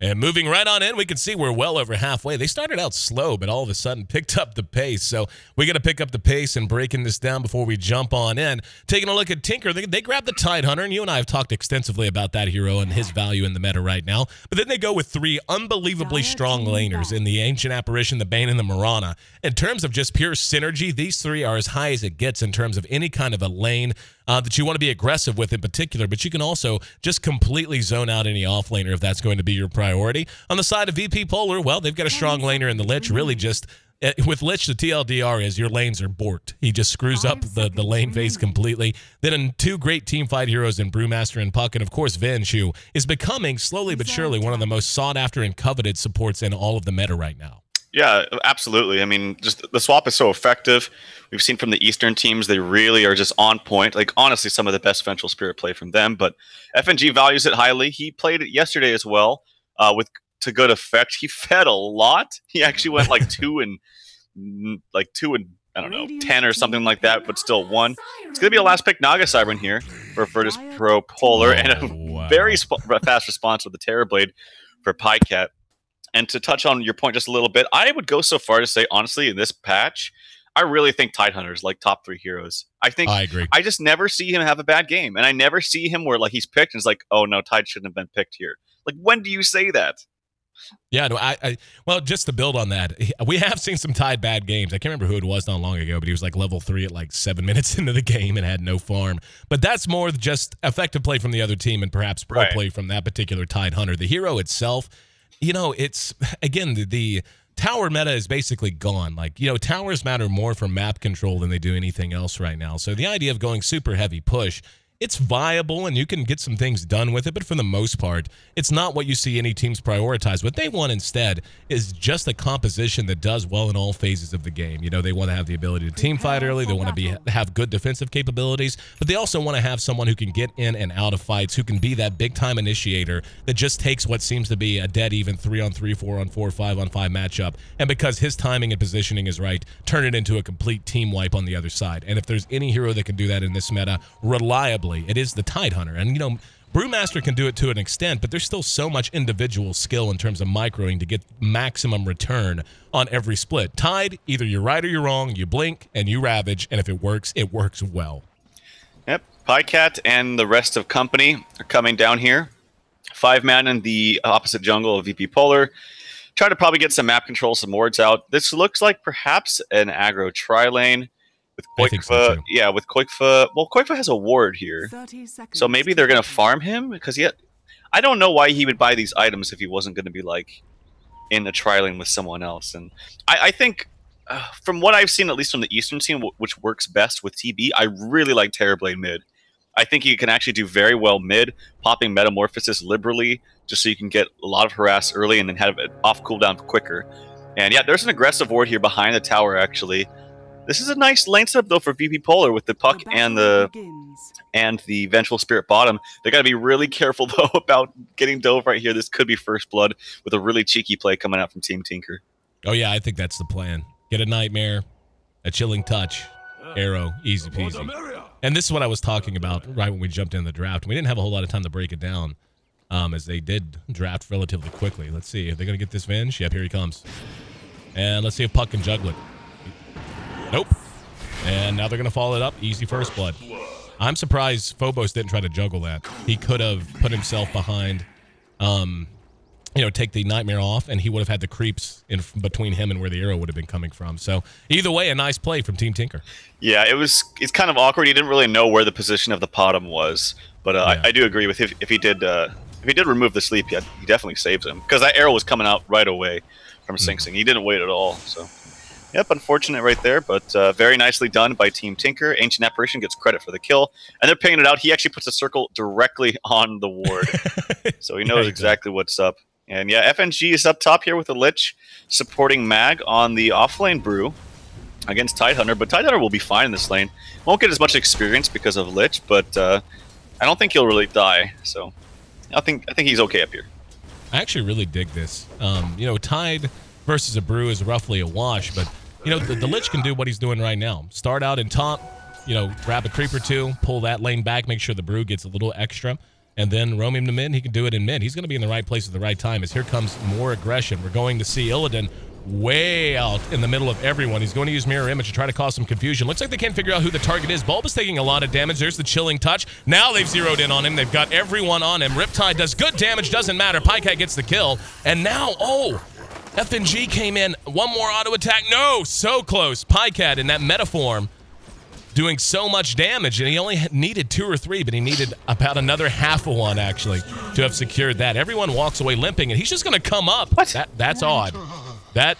And moving right on in, we can see we're well over halfway. They started out slow, but all of a sudden picked up the pace. So we got to pick up the pace and breaking this down before we jump on in. Taking a look at Tinker, they grabbed the Tidehunter, and you and I have talked extensively about that hero and his value in the meta right now. But then they go with three unbelievably strong laners in the Ancient Apparition, the Bane, and the Mirana. In terms of just pure synergy, these three are as high as it gets in terms of any kind of a lane that you want to be aggressive with in particular, but you can also just completely zone out any offlaner if that's going to be your priority. On the side of VP.Polar, well, they've got a strong laner in the Lich. Really just, with Lich, the TLDR is your lanes are borked. He just screws up the lane phase completely. Then in two great teamfight heroes in Brewmaster and Puck, and of course Venge, who is becoming slowly but surely one of the most sought after and coveted supports in all of the meta right now. Yeah, absolutely. I mean, just the swap is so effective. We've seen from the Eastern teams, they really are just on point. Like, honestly, some of the best Vengeful Spirit play from them. But FNG values it highly. He played it yesterday as well to good effect. He fed a lot. He actually went like 2 and I don't know, 10 or something like that, but still 1. It's going to be a last pick Naga Siren here for Virtus.Pro.Polar and a very fast response with the Terrorblade for Pycat. And to touch on your point just a little bit, I would go so far to say, honestly, in this patch, I really think Tidehunter is like top 3 heroes. I agree. I just never see him have a bad game. And I never see him where like he's picked and it's like, oh no, Tide shouldn't have been picked here. Like, when do you say that? Yeah, no, well, just to build on that, we have seen some Tide bad games. I can't remember who it was not long ago, but he was like level 3 at like 7 minutes into the game and had no farm. But that's more just effective play from the other team and perhaps pro play from that particular Tidehunter. The hero itself, you know, it's, again, the tower meta is basically gone. Like, you know, towers matter more for map control than they do anything else right now. So the idea of going super heavy push, it's viable and you can get some things done with it, but for the most part, it's not what you see any teams prioritize. What they want instead is just a composition that does well in all phases of the game. You know, they want to have the ability to team fight early, they want to have good defensive capabilities, but they also want to have someone who can get in and out of fights, who can be that big-time initiator that just takes what seems to be a dead-even 3-on-3, 4-on-4, 5-on-5 matchup, and because his timing and positioning is right, turn it into a complete team wipe on the other side. And if there's any hero that can do that in this meta reliably, it is the Tidehunter. And, you know, Brewmaster can do it to an extent, but there's still so much individual skill in terms of microing to get maximum return on every split. Tide, either you're right or you're wrong, you blink and you ravage, and if it works well. Yep, Pycat and the rest of company are coming down here. 5-man in the opposite jungle of VP.Polar. Try to probably get some map control, some wards out. This looks like perhaps an aggro tri-lane. With Koikfa, yeah, with Koikfa. Well, Koikfa has a ward here, so maybe they're going to farm him because I don't know why he would buy these items if he wasn't going to be like in a tri-lane with someone else. And I think from what I've seen, at least from the Eastern team, which works best with TB, I really like Terrorblade mid. I think you can actually do very well mid, popping Metamorphosis liberally, just so you can get a lot of harass early and then have it off cooldown quicker. And yeah, there's an aggressive ward here behind the tower actually. This is a nice lane setup though for VP.Polar with the Puck and the Vengeful Spirit bottom. They got to be really careful though about getting dove right here. This could be first blood with a really cheeky play coming out from Team Tinker. Oh yeah, I think that's the plan. Get a Nightmare, a Chilling Touch, arrow, easy peasy. And this is what I was talking about right when we jumped in the draft. We didn't have a whole lot of time to break it down, as they did draft relatively quickly. Let's see if they're gonna get this Venge. Yep, here he comes. And let's see if Puck can juggle it. Nope. And now they're going to follow it up. Easy first blood. I'm surprised Phobos didn't try to juggle that. He could have put himself behind, you know, take the Nightmare off, and he would have had the creeps in between him and where the arrow would have been coming from. So either way, a nice play from Team Tinker. Yeah, it's kind of awkward. He didn't really know where the position of the bottom was. But yeah. I do agree with if he did remove the sleep, yeah, he definitely saves him. Because that arrow was coming out right away from Sing Sing. He didn't wait at all, so... Yep, unfortunate right there, but very nicely done by Team Tinker. Ancient Apparition gets credit for the kill, and they're paying it out. He actually puts a circle directly on the ward, so he knows exactly what's up. And yeah, FNG is up top here with the Lich, supporting Mag on the offlane Brew against Tidehunter, but Tidehunter will be fine in this lane. Won't get as much experience because of Lich, but I don't think he'll really die, so I think he's okay up here. I actually really dig this. You know, Tide versus a Brew is roughly a wash, but you know, the Lich can do what he's doing right now. Start out in top, you know, grab a creep or two, pull that lane back, make sure the Brew gets a little extra, and then roam him to mid. He can do it in mid. He's going to be in the right place at the right time as here comes more aggression. We're going to see Illidan way out in the middle of everyone. He's going to use Mirror Image to try to cause some confusion. Looks like they can't figure out who the target is. Bulb is taking a lot of damage. There's the chilling touch. Now they've zeroed in on him. They've got everyone on him. Riptide does good damage. Doesn't matter. Pycat gets the kill. And now, oh, FNG came in. One more auto attack. No, so close. Pycat in that meta form doing so much damage, and he only needed 2 or 3, but he needed about another half of one, actually, to have secured that. Everyone walks away limping, and he's just going to come up. What? That's odd. That,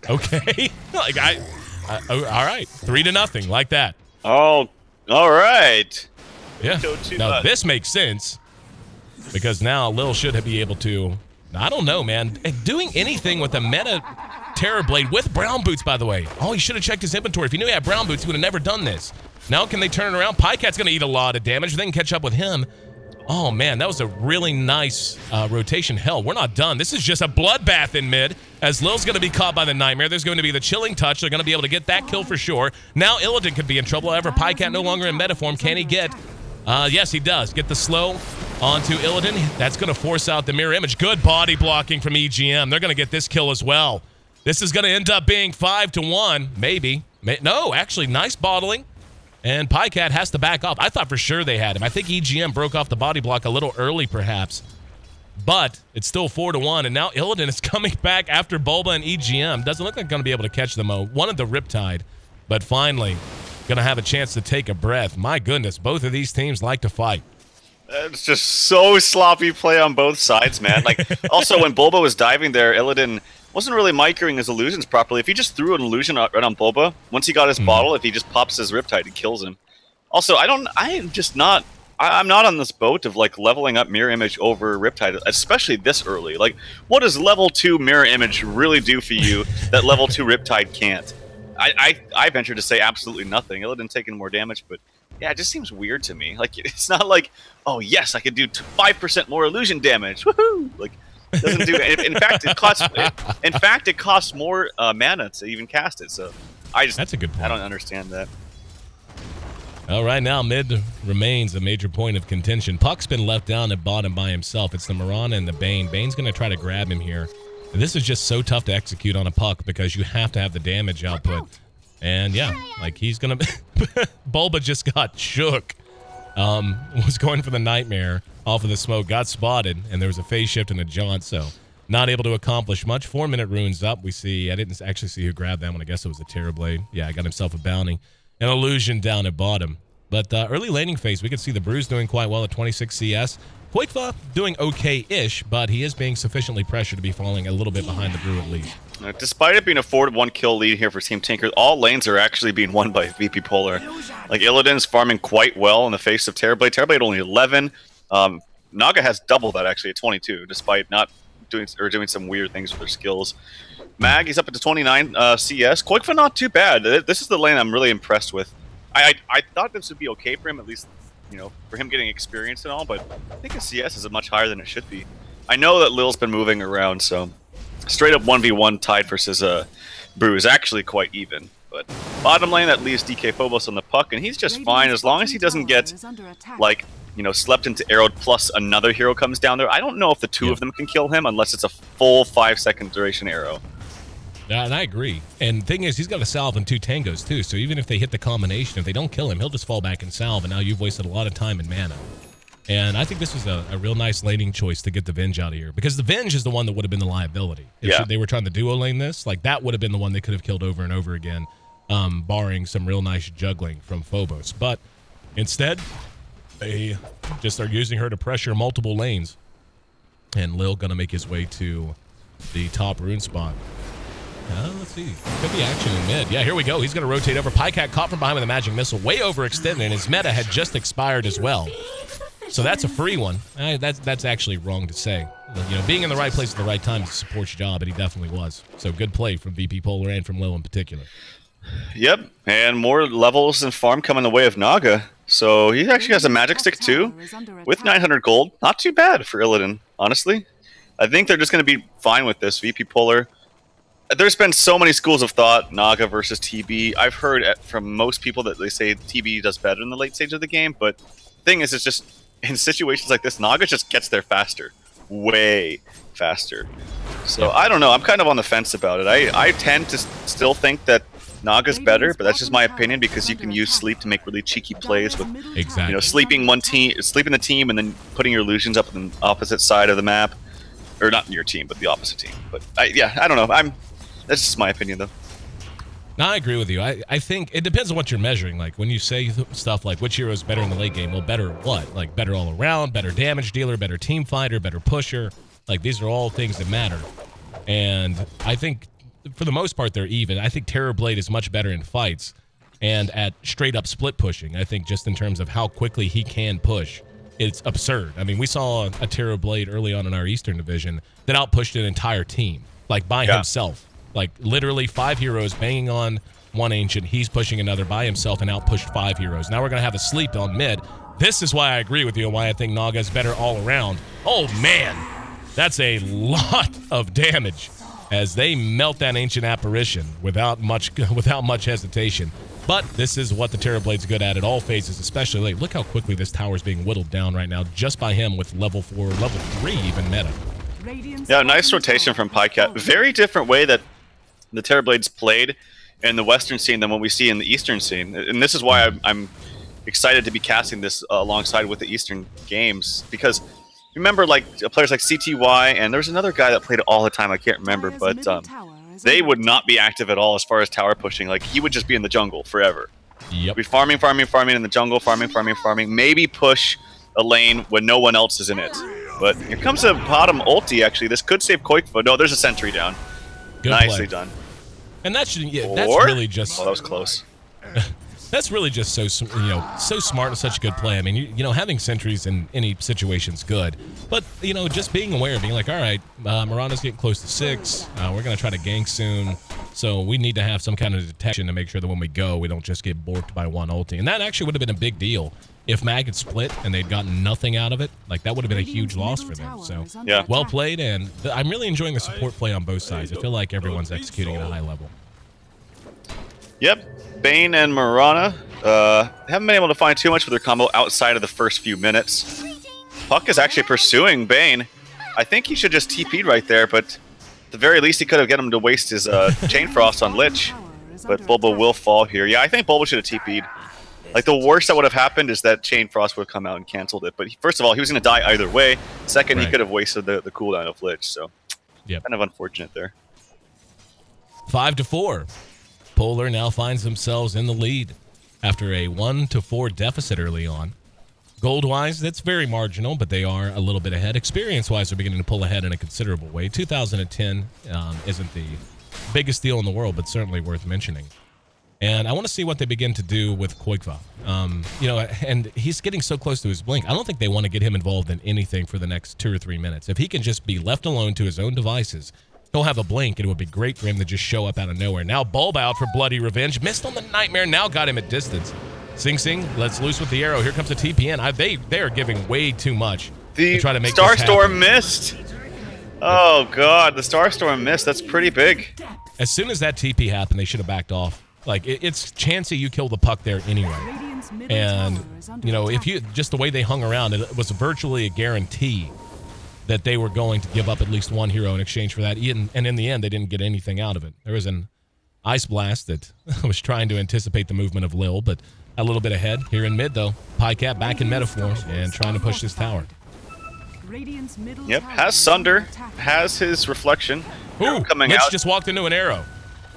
okay. Like, all right. 3-0, like that. Oh, all right. Yeah. Now, this makes sense, because now Lil should be able to, I don't know, man, doing anything with a meta Terror Blade with brown boots, by the way. Oh, he should have checked his inventory. If he knew he had brown boots, he would have never done this. Now can they turn it around? Pycat's going to eat a lot of damage. They can catch up with him. Oh, man, that was a really nice rotation. Hell, we're not done. This is just a bloodbath in mid, as Lil's going to be caught by the Nightmare. There's going to be the chilling touch. They're going to be able to get that kill for sure. Now Illidan could be in trouble. However, Pycat no longer in meta form. Can he get... yes, he does. Get the slow onto Illidan. That's going to force out the Mirror Image. Good body blocking from EGM. They're going to get this kill as well. This is going to end up being 5-1, maybe. No, actually, nice bottling. And Pycat has to back off. I thought for sure they had him. I think EGM broke off the body block a little early, perhaps. But it's still 4-1, and now Illidan is coming back after Bulba and EGM. Doesn't look like going to be able to catch them. One of the Riptide, but finally going to have a chance to take a breath. My goodness, both of these teams like to fight. It's just so sloppy play on both sides, man. Like, also, when Bulba was diving there, Illidan wasn't really microing his illusions properly. If he just threw an illusion right on Bulba, once he got his bottle, if he just pops his Riptide, he kills him. Also, I'm not on this boat of, like, leveling up Mirror Image over Riptide, especially this early. Like, what does level 2 Mirror Image really do for you that level 2 Riptide can't? I venture to say absolutely nothing. Illidan taking more damage, but yeah, it just seems weird to me. Like, it's not like, oh yes, I could do 5% more illusion damage. Woohoo! Like, it doesn't do. In fact, it costs more mana to even cast it. So that's a good point. I don't understand that. All right, now mid remains a major point of contention. Puck's been left down at bottom by himself. It's the Mirana and the Bane. Bane's going to try to grab him here. This is just so tough to execute on a Puck because you have to have the damage output. And yeah, like he's going to... Bulba just got shook. Was going for the Nightmare off of the smoke, got spotted, and there was a phase shift and a jaunt, so not able to accomplish much. 4-minute runes up. We see... I didn't actually see who grabbed that one. I guess it was a Terror Blade. Yeah, got himself a bounty. An illusion down at bottom. But early laning phase, we could see the Bruise doing quite well at 26 CS. Quakefa doing okay-ish, but he is being sufficiently pressured to be falling a little bit behind the Brew at least. Despite it being a 4-1 kill lead here for Team Tinker, all lanes are actually being won by VP.Polar. Like, Illidan's farming quite well in the face of Terrorblade. Terrorblade only 11. Naga has double that actually at 22, despite not doing some weird things with their skills. Mag, he's up at 29 CS. Quakefa not too bad. This is the lane I'm really impressed with. I thought this would be okay for him, at least, you know, for him getting experience and all, but I think his CS is much higher than it should be. I know that Lil's been moving around, so straight up 1v1 tied versus Brew is actually quite even. But bottom lane, that leaves DK Phobos on the Puck, and he's just fine as long as he doesn't get, like, you know, slept into arrowed plus another hero comes down there. I don't know if the two of them can kill him unless it's a full 5-second duration arrow. Yeah, and I agree. And the thing is, he's got a salve and 2 tangos too, so even if they hit the combination, if they don't kill him, he'll just fall back and salve, and now you've wasted a lot of time and mana. And I think this was a real nice laning choice to get the Venge out of here, because the Venge is the one that would have been the liability. If they were trying to duo lane this, like, that would have been the one they could have killed over and over again, barring some real nice juggling from Phobos. But instead, they just are using her to pressure multiple lanes. And Lil gonna make his way to the top rune spot. Let's see. Could be action in mid. Yeah, here we go. He's going to rotate over. Pycat caught from behind with a magic missile. Way overextended, and his meta had just expired as well. So that's a free one. That's actually wrong to say. You know, being in the right place at the right time is a support's job, and he definitely was. So good play from VP.Polar and from Lil in particular. Yep, and more levels and farm come in the way of Naga. So he actually has a magic stick too, with 900 gold. Not too bad for Illidan, honestly. I think they're just going to be fine with this. VP.Polar. There's been so many schools of thought, Naga versus TB. I've heard from most people that they say TB does better in the late stage of the game, but the thing is, it's just in situations like this, Naga just gets there faster. Way faster. So I don't know. I'm kind of on the fence about it. I tend to still think that Naga's better, but that's just my opinion because you can use sleep to make really cheeky plays with, you know, sleeping the team, and then putting your illusions up on the opposite side of the map, or not your team, but the opposite team. But yeah, I don't know. That's just my opinion though. No, I agree with you. I think it depends on what you're measuring. Like, when you say stuff like, which hero is better in the late game? Well, better what? Like, better all around, better damage dealer, better team fighter, better pusher. Like, these are all things that matter. And I think, for the most part, they're even. I think Terrorblade is much better in fights and at straight-up split pushing. I think just in terms of how quickly he can push, it's absurd. I mean, we saw a Terrorblade early on in our Eastern Division that outpushed an entire team, like, by himself. Like, literally 5 heroes banging on one Ancient. He's pushing another by himself and outpushed 5 heroes. Now we're going to have a sleep on mid. This is why I agree with you and why I think Naga is better all around. Oh, man. That's a lot of damage as they melt that Ancient Apparition without much hesitation. But this is what the Terrorblade's good at all phases, especially late. Look how quickly this tower is being whittled down right now just by him with level 4, level 3 even meta. Yeah, nice rotation from Pycat. Very different way that the Terrorblade's played in the Western scene than what we see in the Eastern scene. And this is why I'm excited to be casting this alongside with the Eastern games. Because remember, like, players like CTY, and there's another guy that played it all the time, I can't remember, but they would not be active at all as far as tower pushing. Like, he would just be in the jungle forever. Yep. Be farming in the jungle, farming. Maybe push a lane when no one else is in it. But here comes a bottom ulti, actually. This could save Koikfa. No, there's a sentry down. Good Nicely play. done. And that's really just... Oh, that was close. That's really just so smart and such a good play. I mean, you know, having sentries in any situation is good, but you know, just being aware, being like, all right, Mirana's getting close to 6. We're gonna try to gank soon, so we need to have some kind of detection to make sure that when we go, we don't just get borked by one ulti. And that actually would have been a big deal if Mag had split and they'd gotten nothing out of it. Like, that would have been a huge loss for them. So yeah, well played, and I'm really enjoying the support play on both sides. I feel like everyone's executing at a high level. Yep, Bane and Mirana haven't been able to find too much with their combo outside of the first few minutes. Puck is actually pursuing Bane. I think he should just TP'd right there, but at the very least he could have get him to waste his Chain Frost on Lich. But Bulba will fall here. Yeah, I think Bulba should have TP'd. Like, the worst that would have happened is that Chain Frost would have come out and canceled it. But first of all, he was going to die either way. Second, he could have wasted the cooldown of Lich. So, kind of unfortunate there. 5-4. Polar now finds themselves in the lead after a 1-4 deficit early on. Gold-wise, that's very marginal, but they are a little bit ahead. Experience-wise, they're beginning to pull ahead in a considerable way. 2010 isn't the biggest deal in the world, but certainly worth mentioning. And I want to see what they begin to do with Koikfa. You know, and he's getting so close to his blink. I don't think they want to get him involved in anything for the next 2 or 3 minutes. If he can just be left alone to his own devices, he'll have a blink, and it would be great for him to just show up out of nowhere. Now Bulb out for bloody revenge. Missed on the Nightmare, now got him at distance. Sing Sing lets loose with the arrow. Here comes the TPN. They are giving way too much to try to make Star Storm missed. Oh, God. The Star Storm missed. That's pretty big. As soon as that TP happened, they should have backed off. Like, it's chancy you kill the puck there anyway. And, you know, if you just the way they hung around, it was virtually a guarantee that they were going to give up at least one hero in exchange for that. And in the end, they didn't get anything out of it. There was an Ice Blast that was trying to anticipate the movement of Lil, but a little bit ahead. Here in mid, though, Pycat back in Metaphor and trying to push this tower. Yep, has Sunder, has his reflection. Ooh, coming Lich out. just walked into an arrow.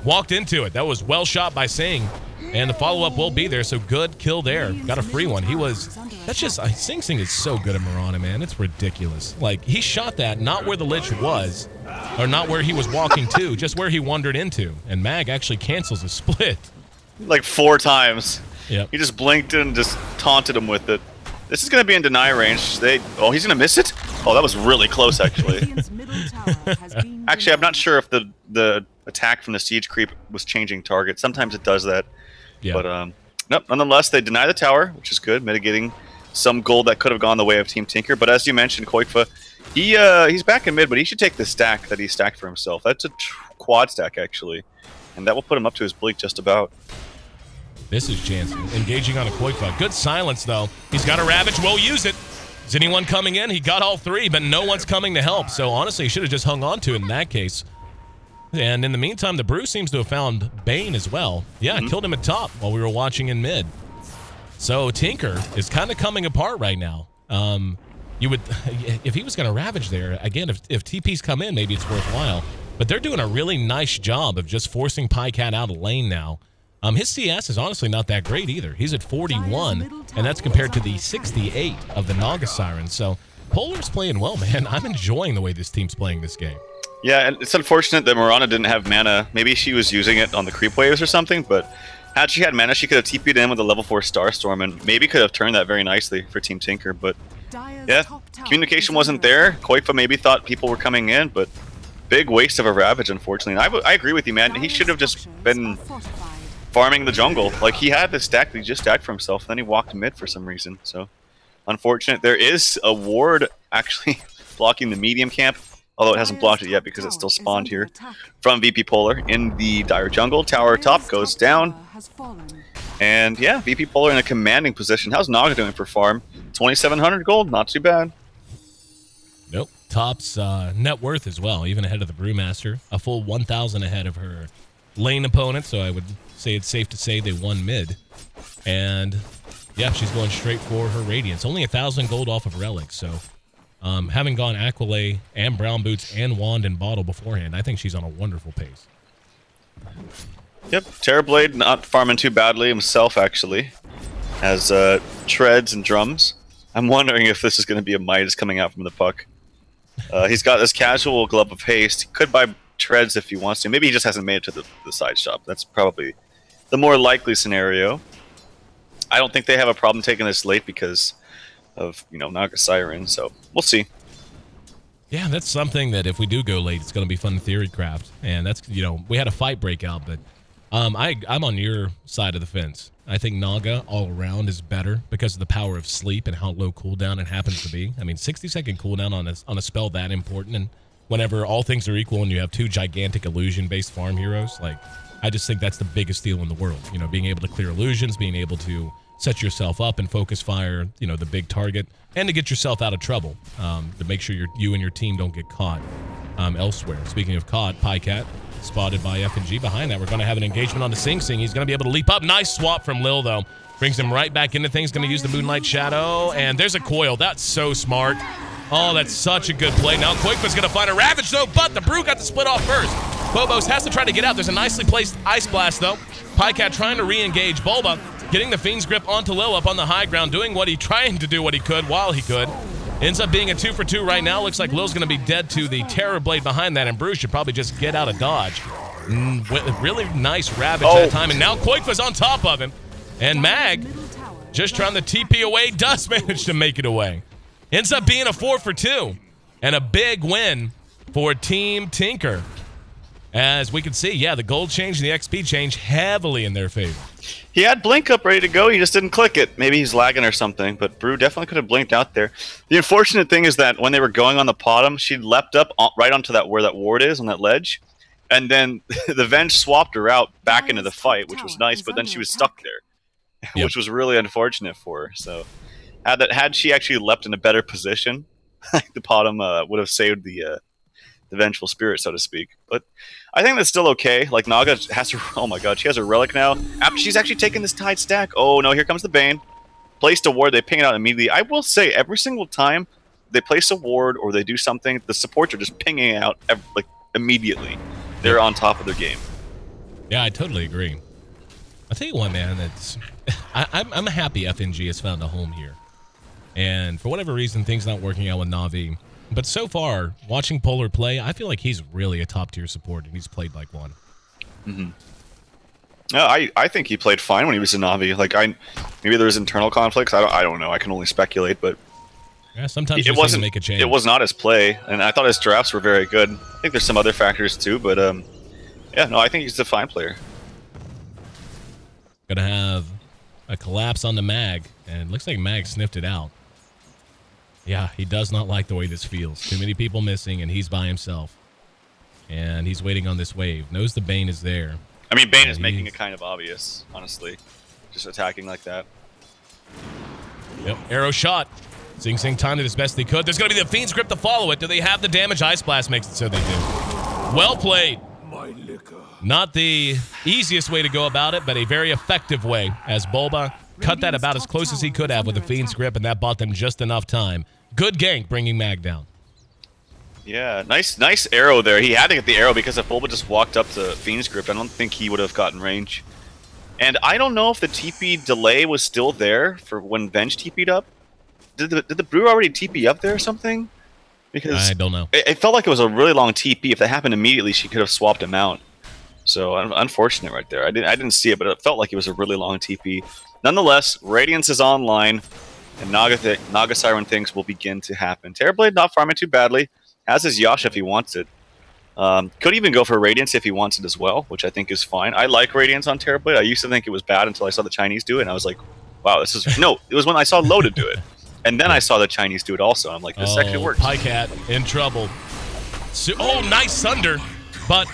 Walked into it. That was well shot by Sing. And the follow-up will be there, so good kill there. Got a free one. He was... That's just... Sing Sing is so good at Mirana, man. It's ridiculous. Like, he shot that not where the Lich was, or not where he was walking to, just where he wandered into. And Mag actually cancels a split. Like 4 times. Yep. He just blinked and just taunted him with it. This is going to be in deny range. Oh, he's going to miss it? Oh, that was really close, actually. Actually, I'm not sure if the attack from the siege creep was changing target. Sometimes it does that. Yeah. But nope, nonetheless, they deny the tower, which is good, mitigating some gold that could have gone the way of Team Tinker. But as you mentioned, Koikfa, he's back in mid, but he should take the stack that he stacked for himself. That's a quad stack, actually. And that will put him up to his blink just about. This is Jansen engaging on a Koikfa. Good silence, though. He's got a Ravage. Will use it. Is anyone coming in? He got all 3, but no one's coming to help. So honestly, he should have just hung on to it in that case. And in the meantime, the Brew seems to have found Bane as well. Yeah, killed him at top while we were watching in mid. So Tinker is kind of coming apart right now. You would, if he was going to ravage there, again, if TPs come in, maybe it's worthwhile. But they're doing a really nice job of just forcing PyCat out of lane now. His CS is honestly not that great either. He's at 41, and that's compared to the 68 of the Naga Siren. So Polar's playing well, man. I'm enjoying the way this team's playing this game. Yeah, and it's unfortunate that Mirana didn't have mana. Maybe she was using it on the creep waves or something, but had she had mana, she could have TP'd in with a level 4 Starstorm and maybe could have turned that very nicely for Team Tinker. But yeah, communication wasn't there. Koifa maybe thought people were coming in, but big waste of a Ravage, unfortunately. And I agree with you, man. He should have just been farming the jungle. Like, he had this stack that he just stacked for himself, then he walked mid for some reason. So, unfortunate. There is a ward actually blocking the medium camp, although it hasn't blocked it yet because it's still spawned here, from VP.Polar in the dire jungle. Tower top goes down. And yeah, VP.Polar in a commanding position. How's Naga doing for farm? 2,700 gold, not too bad. Nope. Top's net worth as well, even ahead of the Brewmaster. A full 1,000 ahead of her lane opponent, so I would say it's safe to say they won mid. And yeah, she's going straight for her Radiance. Only 1,000 gold off of Relics, so having gone Aqualay and Brown Boots and Wand and Bottle beforehand, I think she's on a wonderful pace. Yep, Terrorblade not farming too badly himself, actually. Has treads and drums. I'm wondering if this is going to be a Midas coming out from the puck. He's got this casual Glove of Haste. He could buy treads if he wants to. Maybe he just hasn't made it to the side shop. That's probably the more likely scenario. I don't think they have a problem taking this late because of, you know, Naga Siren, so we'll see. Yeah, that's something that if we do go late, it's going to be fun theory craft. And that's, you know, we had a fight break out, but I'm on your side of the fence. I think Naga all around is better because of the power of sleep and how low cooldown it happens to be. I mean, 60-second cooldown on a spell that important, and whenever all things are equal and you have 2 gigantic illusion-based farm heroes, like, I just think that's the biggest deal in the world. You know, being able to clear illusions, being able to set yourself up and focus fire, you know, the big target, and to get yourself out of trouble, to make sure you and your team don't get caught elsewhere. Speaking of caught, PyCat spotted by F&G. Behind that, we're going to have an engagement on the Sing Sing. He's going to be able to leap up. Nice swap from Lil, though. Brings him right back into things. Going to use the Moonlight Shadow, and there's a coil. That's so smart. Oh, that's such a good play. Now Koifa's going to find a Ravage, though, but the Brew got the split off first. Bobos has to try to get out. There's a nicely placed Ice Blast, though. PyCat trying to re-engage Bulba, getting the Fiend's Grip onto Lil up on the high ground, trying to do what he could while he could. Ends up being a 2 for 2 right now. Looks like Lil's going to be dead to the Terror Blade behind that, and Brew should probably just get out of dodge. Really nice Ravage that time, and now Koifa's on top of him. And Mag, just trying to TP away, does manage to make it away. Ends up being a 4 for 2, and a big win for Team Tinker. As we can see, yeah, the gold change and the XP change heavily in their favor. He had Blink up ready to go, he just didn't click it. Maybe he's lagging or something, but Brew definitely could have blinked out there. The unfortunate thing is that when they were going on the bottom, she leapt up right onto that where that ward is on that ledge, and then the Venge swapped her out back into the fight, which was nice, but then she was stuck there, which was really unfortunate for her. So had she actually leapt in a better position, the bottom would have saved the vengeful spirit, so to speak. But I think that's still okay. Like, Naga has to, oh my god, she has a relic now. After she's actually taken this Tide stack. Oh no, here comes the Bane. Placed a ward, they ping it out immediately. I will say, every single time they place a ward or they do something, the supports are just pinging it out like immediately. They're on top of their game. Yeah, I totally agree. I'll tell you what, man, it's I'm happy FNG has found a home here. And for whatever reason, things not working out with Na'Vi. But so far, watching Polar play, I feel like he's really a top-tier support, and he's played like one. Mm-hmm. No, I think he played fine when he was in Na'Vi. Like, maybe there was internal conflicts. I don't know. I can only speculate, but yeah, sometimes it wasn't make a change. It was not his play, and I thought his drafts were very good. I think there's some other factors too, but yeah, no, I think he's a fine player. Gonna have a collapse on the Mag, and it looks like Mag sniffed it out. Yeah, he does not like the way this feels. Too many people missing, and he's by himself. And he's waiting on this wave. Knows the Bane is there. I mean, Bane is making it kind of obvious, honestly. Just attacking like that. Yep, arrow shot. Sing Sing timed it as best they could. There's going to be the Fiend's Grip to follow it. Do they have the damage? Ice Blast makes it so they do. Well played. Not the easiest way to go about it, but a very effective way, as Bulba cut that about as close as he could have with the Fiend's Grip, and that bought them just enough time. Good gank bringing Mag down. Yeah, nice arrow there. He had to get the arrow because if Bulba just walked up to Fiend's Grip, I don't think he would have gotten range. And I don't know if the TP delay was still there for when Venge TP'd up. Did the Brew already TP up there or something? Because I don't know. It felt like it was a really long TP. If that happened immediately, she could have swapped him out. So unfortunate right there. I didn't see it, but it felt like it was a really long TP. Nonetheless, Radiance is online, and Naga Siren things will begin to happen. Terrorblade not farming too badly, as is Yasha if he wants it. Could even go for Radiance if he wants it as well, which I think is fine. I like Radiance on Terrorblade. I used to think it was bad until I saw the Chinese do it, and I was like, wow, this is... No, it was when I saw Loaded do it. And then I saw the Chinese do it also. I'm like, this actually works. Pycat in trouble. Oh, nice Sunder. But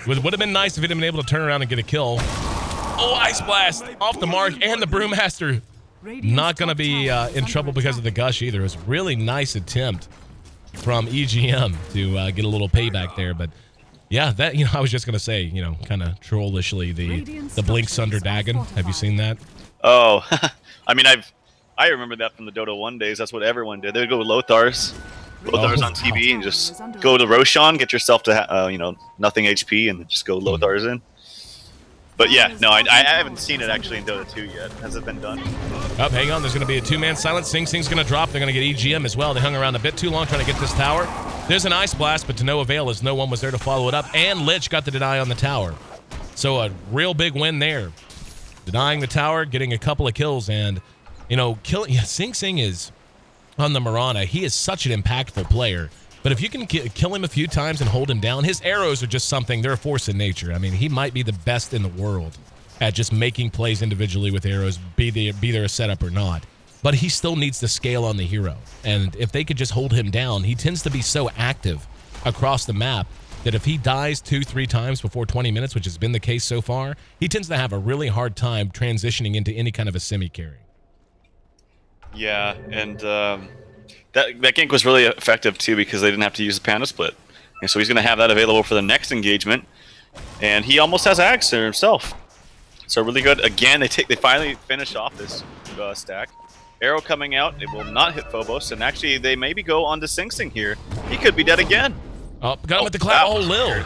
would have been nice if he'd have been able to turn around and get a kill. Oh, Ice Blast off the mark. And the Brewmaster not going to be in trouble because of the Gush either. It was a really nice attempt from EGM to get a little payback there. But yeah, that, you know, I was just going to say, you know, kind of trollishly, the Blink Sunder Dagon. Have you seen that? Oh, I mean, I remember that from the Dota 1 days. That's what everyone did. They would go with Lothars on TV and just go to Roshan, get yourself to, you know, nothing HP, and just go Lothars in. But yeah, no, I haven't seen it actually in Dota 2 yet. Has it been done? Oh, hang on. There's going to be a two-man silence. Sing Sing's going to drop. They're going to get EGM as well. They hung around a bit too long trying to get this tower. There's an Ice Blast, but to no avail as no one was there to follow it up. And Lich got the deny on the tower. So a real big win there. Denying the tower, getting a couple of kills, and... You know, Sing Sing is on the Mirana. He is such an impactful player. But if you can kill him a few times and hold him down, his arrows are just something. They're a force in nature. I mean, he might be the best in the world at just making plays individually with arrows, be there a setup or not. But he still needs to scale on the hero. And if they could just hold him down, he tends to be so active across the map that if he dies 2-3 times before 20 minutes, which has been the case so far, he tends to have a really hard time transitioning into any kind of a semi-carry. Yeah, and that gank was really effective too because they didn't have to use the Panda Split. And so he's going to have that available for the next engagement. And he almost has Axe there himself. So really good. Again, they finally finish off this stack. Arrow coming out. It will not hit Phobos. And actually, they maybe go on to Sing Sing here. He could be dead again. Oh, got him with the clap. Oh, Lil.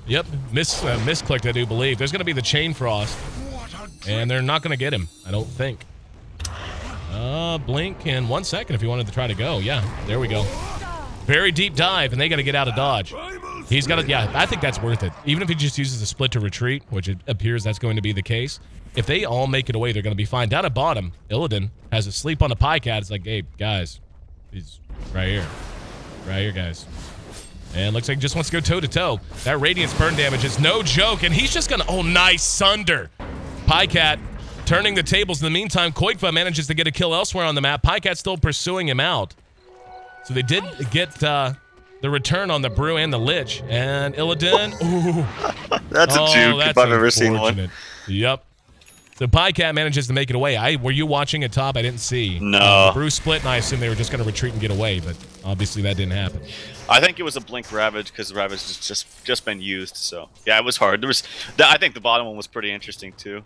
Yep, misclicked, I do believe. There's going to be the Chain Frost. And they're not going to get him, I don't think. Blink in 1 second if you wanted to try to go. Yeah, there we go. Very deep dive, and they got to get out of dodge. He's got to, yeah, I think that's worth it. Even if he just uses a split to retreat, which it appears that's going to be the case. If they all make it away, they're going to be fine. Down at bottom, Illidan has a sleep on the Pycat. It's like, hey, guys, he's right here. Right here, guys. And looks like he just wants to go toe-to-toe. That Radiance burn damage is no joke, and he's just going to, oh, nice Sunder. Pycat turning the tables. In the meantime, Koikva manages to get a kill elsewhere on the map. Pycat still pursuing him out. So they did get the return on the Brew and the Lich. And Illidan, ooh. That's a juke if I've ever seen one. Yep. So Pycat manages to make it away. Were you watching at top? I didn't see. No. The Brew split, and I assumed they were just going to retreat and get away, but obviously that didn't happen. I think it was a Blink Ravage because the Ravage has just been used. So yeah, it was hard. I think the bottom one was pretty interesting too.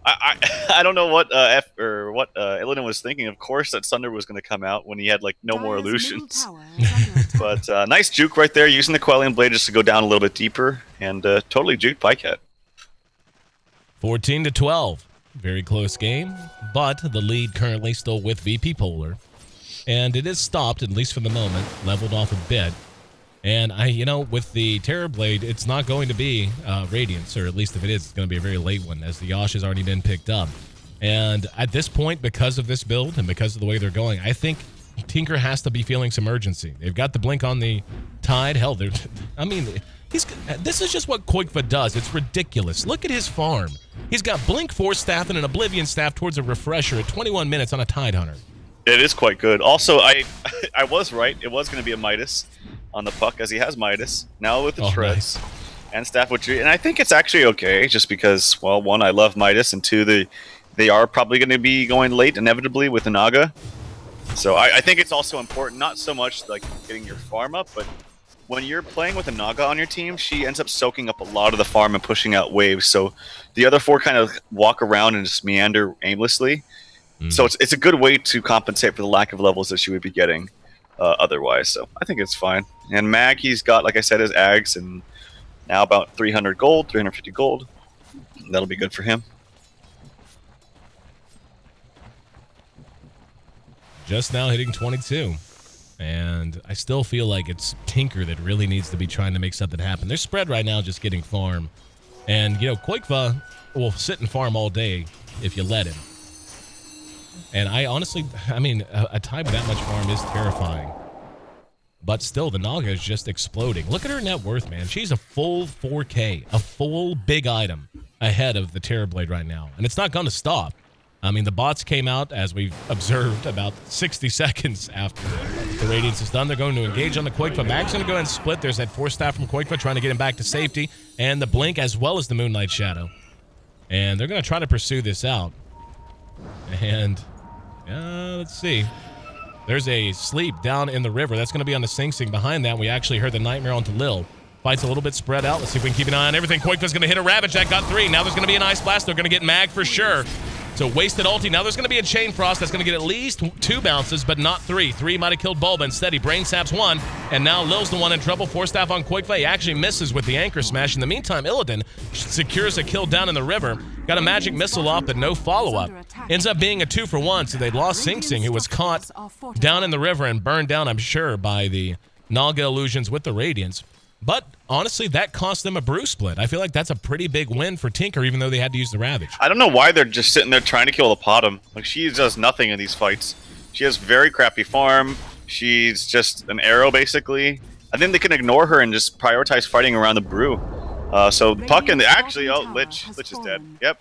I don't know what Illidan was thinking. Of course, that Sunder was going to come out when he had like no more illusions. But nice juke right there, using the Quellian Blade just to go down a little bit deeper, and totally juked Pycat. 14-12, very close game, but the lead currently still with VP.Polar, and it is stopped at least for the moment, leveled off a bit. And with the Terrorblade, it's not going to be Radiance, or at least if it is, it's going to be a very late one, as the Yash has already been picked up. And at this point, because of this build and because of the way they're going, I think Tinker has to be feeling some urgency. They've got the Blink on the Tide. Hell, this is just what Koikva does. It's ridiculous. Look at his farm. He's got Blink, Force Staff, and an Oblivion Staff towards a Refresher at 21 minutes on a Tide Hunter. It is quite good. Also, I was right. It was going to be a Midas on the puck, as he has Midas now with the Shreds and Staff Witchery, and I think it's actually okay, just because, well, one, I love Midas, and two, the they are probably going to be going late inevitably with the Naga. So I think it's also important, not so much like getting your farm up, but when you're playing with a Naga on your team, she ends up soaking up a lot of the farm and pushing out waves. So the other 4 kind of walk around and just meander aimlessly. So it's a good way to compensate for the lack of levels that she would be getting otherwise. So I think it's fine. And Mag, he's got, like I said, his Ags and now about 300 gold, 350 gold. That'll be good for him. Just now hitting 22. And I still feel like it's Tinker that really needs to be trying to make something happen. They're spread right now just getting farm. And, you know, Koikva will sit and farm all day if you let him. And I honestly, I mean, a time with that much farm is terrifying. But still, the Naga is just exploding. Look at her net worth, man. She's a full 4K, a full big item ahead of the Terrorblade right now. And it's not going to stop. I mean, the bots came out, as we've observed, about 60 seconds after the Radiance is done. They're going to engage on the Koikva. Mag's going to go ahead and split. There's that Force Staff from Koikva trying to get him back to safety. And the Blink as well as the Moonlight Shadow. And they're going to try to pursue this out. And let's see. There's a sleep down in the river. That's going to be on the Sing Sing. Behind that, we actually heard the Nightmare onto Lil. Fight's a little bit spread out. Let's see if we can keep an eye on everything. Koikva's going to hit a Ravage. That got 3. Now there's going to be an Ice Blast. They're going to get Mag for sure. So wasted ulti. Now there's going to be a Chain Frost that's going to get at least 2 bounces, but not 3. 3 might have killed Bulba. Instead, he Brain Saps 1, and now Lil's the one in trouble. Force Staff on Koikva. He actually misses with the Anchor Smash. In the meantime, Illidan secures a kill down in the river. Got a Magic Missile off, but no follow-up. Ends up being a 2-for-1, so they lost Sing Sing, who was caught down in the river and burned down, I'm sure, by the Naga illusions with the Radiance. But honestly, that cost them a brew split. I feel like that's a pretty big win for Tinker, even though they had to use the Ravage. I don't know why they're just sitting there trying to kill the Potom. Like, she does nothing in these fights. She has very crappy farm. She's just an arrow, basically. I think they can ignore her and just prioritize fighting around the brew. So Puck and actually, oh, Lich is dead. Yep.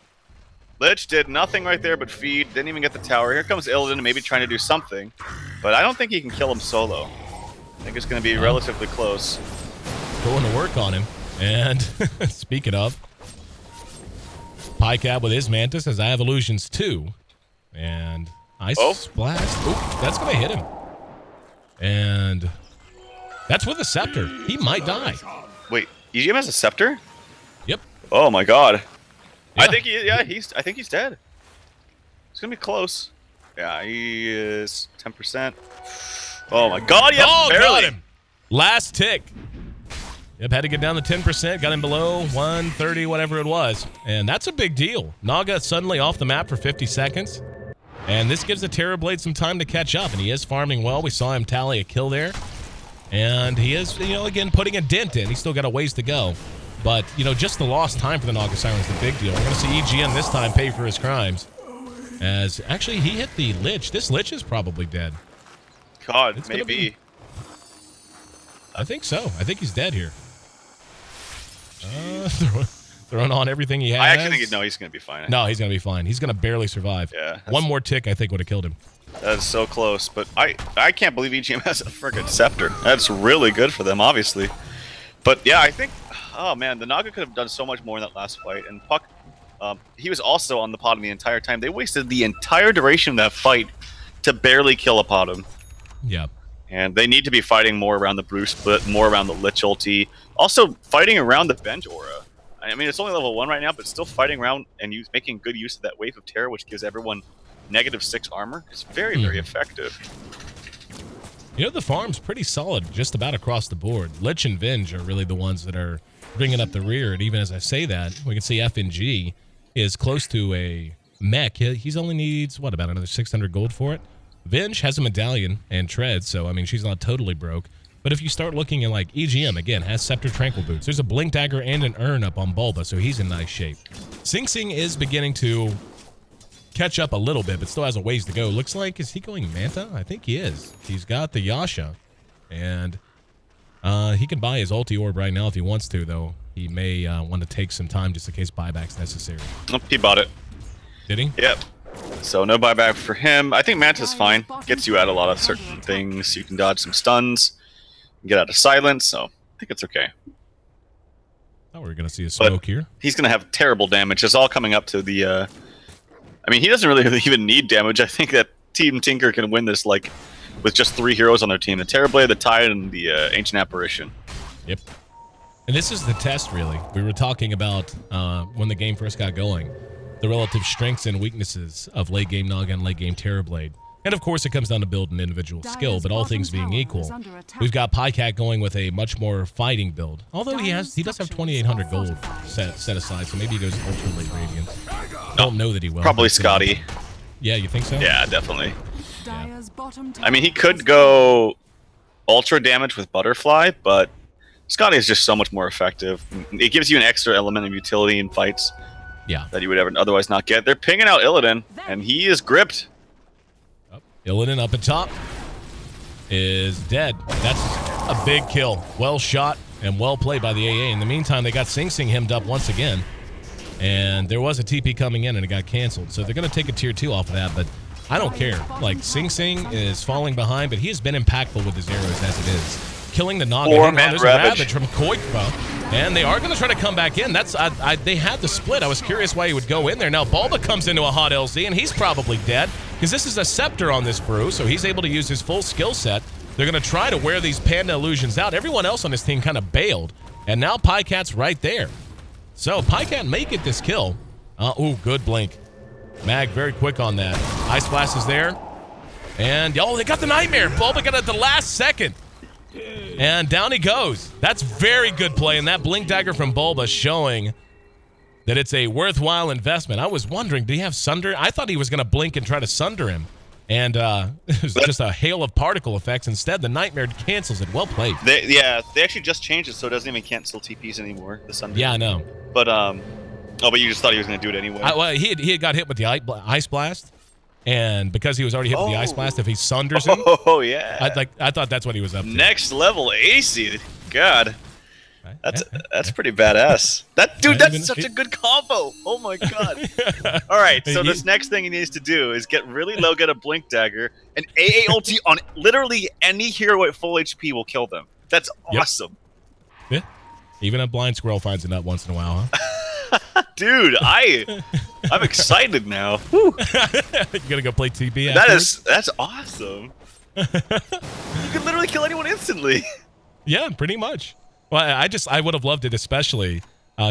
Lich did nothing right there but feed. Didn't even get the tower. Here comes Illidan, maybe trying to do something. But I don't think he can kill him solo. I think it's going to be relatively close. Going to work on him. And speaking of, PyCab with his Mantis says, I have illusions too. And Ice Blast. Oop, that's going to hit him. And that's with a Scepter. He might die. Wait, EGM has a Scepter? Yep. Oh my god. Yeah. I think he's dead. It's going to be close. Yeah, he is 10%. Oh my god, yeah, barely. Got him. Last tick. Yep, had to get down to 10%, got him below 130, whatever it was. And that's a big deal. Naga suddenly off the map for 50 seconds. And this gives the Terrorblade some time to catch up, and he is farming well. We saw him tally a kill there. And he is, you know, again, putting a dent in. He's still got a ways to go. But, you know, just the lost time for the Naga Siren is the big deal. We're going to see EGM this time pay for his crimes. As, actually, he hit the Lich. This Lich is probably dead. God, maybe. I think so. I think he's dead here. Throwing on everything he has. I actually think he's going to be fine. No, he's going to be fine. He's going to barely survive. Yeah. One more tick, I think, would have killed him. That is so close. But I can't believe EGM has a friggin' Scepter. That's really good for them, obviously. But yeah, I think, oh man, the Naga could have done so much more in that last fight. And Puck, he was also on the Potom the entire time. They wasted the entire duration of that fight to barely kill a Potom. Yeah. And they need to be fighting more around the Brew Split, more around the Lich ulti. Also, fighting around the Venge Aura. I mean, it's only level 1 right now, but still fighting around and making good use of that Wave of Terror, which gives everyone -6 armor. It's very, very effective. You know, the farm's pretty solid just about across the board. Lich and Venge are really the ones that are bringing up the rear. And even as I say that, we can see FNG is close to a mech. He's only needs, what, about another 600 gold for it? Venge has a medallion and treads, so, I mean, she's not totally broke. But if you start looking at, like, EGM, again, has Scepter Tranquil Boots. There's a Blink Dagger and an Urn up on Bulba, so he's in nice shape. Sing Sing is beginning to catch up a little bit, but still has a ways to go. Looks like, is he going Manta? I think he is. He's got the Yasha, and he can buy his ulti orb right now if he wants to, though. He may want to take some time just in case buyback's necessary. Oh, he bought it. Did he? Yep. So no buyback for him. I think Manta's fine. Gets you out a lot of certain things. You can dodge some stuns, get out of silence, so I think it's okay. Oh, we're going to see a smoke here. He's going to have terrible damage. It's all coming up to the I mean, he doesn't really even need damage. I think that Team Tinker can win this like with just 3 heroes on their team: the Terrorblade, the Tide, and the Ancient Apparition. Yep. And this is the test, really. We were talking about when the game first got going, the relative strengths and weaknesses of late game Naga and late game Terrorblade. And of course, it comes down to build an individual skill, but all things being equal, we've got PyCat going with a much more fighting build. Although he does have 2,800 gold set aside, so maybe he goes ultra late Radiant. I don't know that he will. Probably Scotty. Yeah, you think so? Yeah, definitely. Yeah. I mean, he could go ultra damage with Butterfly, but Scotty is just so much more effective. It gives you an extra element of utility in fights that you would ever otherwise not get. They're pinging out Illidan, and he is gripped. Illidan up at top is dead. That's a big kill. Well shot and well played by the AA. In the meantime, they got Sing Sing hemmed up once again. And there was a TP coming in and it got canceled. So they're going to take a tier 2 off of that, but I don't care. Like, Sing Sing is falling behind, but he has been impactful with his arrows as it is. Killing the Naga. There's a Ravage from Koikva. And they are going to try to come back in. That's they had the split. I was curious why he would go in there. Now, Bulba comes into a hot LZ, and he's probably dead. Because this is a Scepter on this brew, so he's able to use his full skill set. They're going to try to wear these Panda illusions out. Everyone else on this team kind of bailed. And now PyCat's right there. So PyCat may get this kill. Ooh, good blink. Mag very quick on that. Ice Blast is there. And, oh, they got the Nightmare. Bulba got it at the last second. And down he goes. That's very good play. And that Blink Dagger from Bulba showing that it's a worthwhile investment. I was wondering, did he have Sunder? I thought he was going to blink and try to Sunder him. And it was just a hail of particle effects. Instead, the Nightmare cancels it. Well played. They actually just changed it so it doesn't even cancel TPs anymore. The Sunder. Yeah, I know. But, but you just thought he was going to do it anyway. Well, he had got hit with the Ice Blast. And because he was already hit with the Ice Blast, if he Sunders him, I thought that's what he was up to. Next level AC. God. That's pretty badass. That's such a good combo. Oh my god. All right, so this next thing he needs to do is get really low, get a Blink Dagger, and AA ulti on literally any hero at full HP will kill them. That's awesome. Yeah. Even a blind squirrel finds a nut once in a while, huh? Dude, I'm excited now. Woo. You gonna go play TB afterwards? That's awesome. You can literally kill anyone instantly. Yeah, pretty much. Well, I would have loved it, especially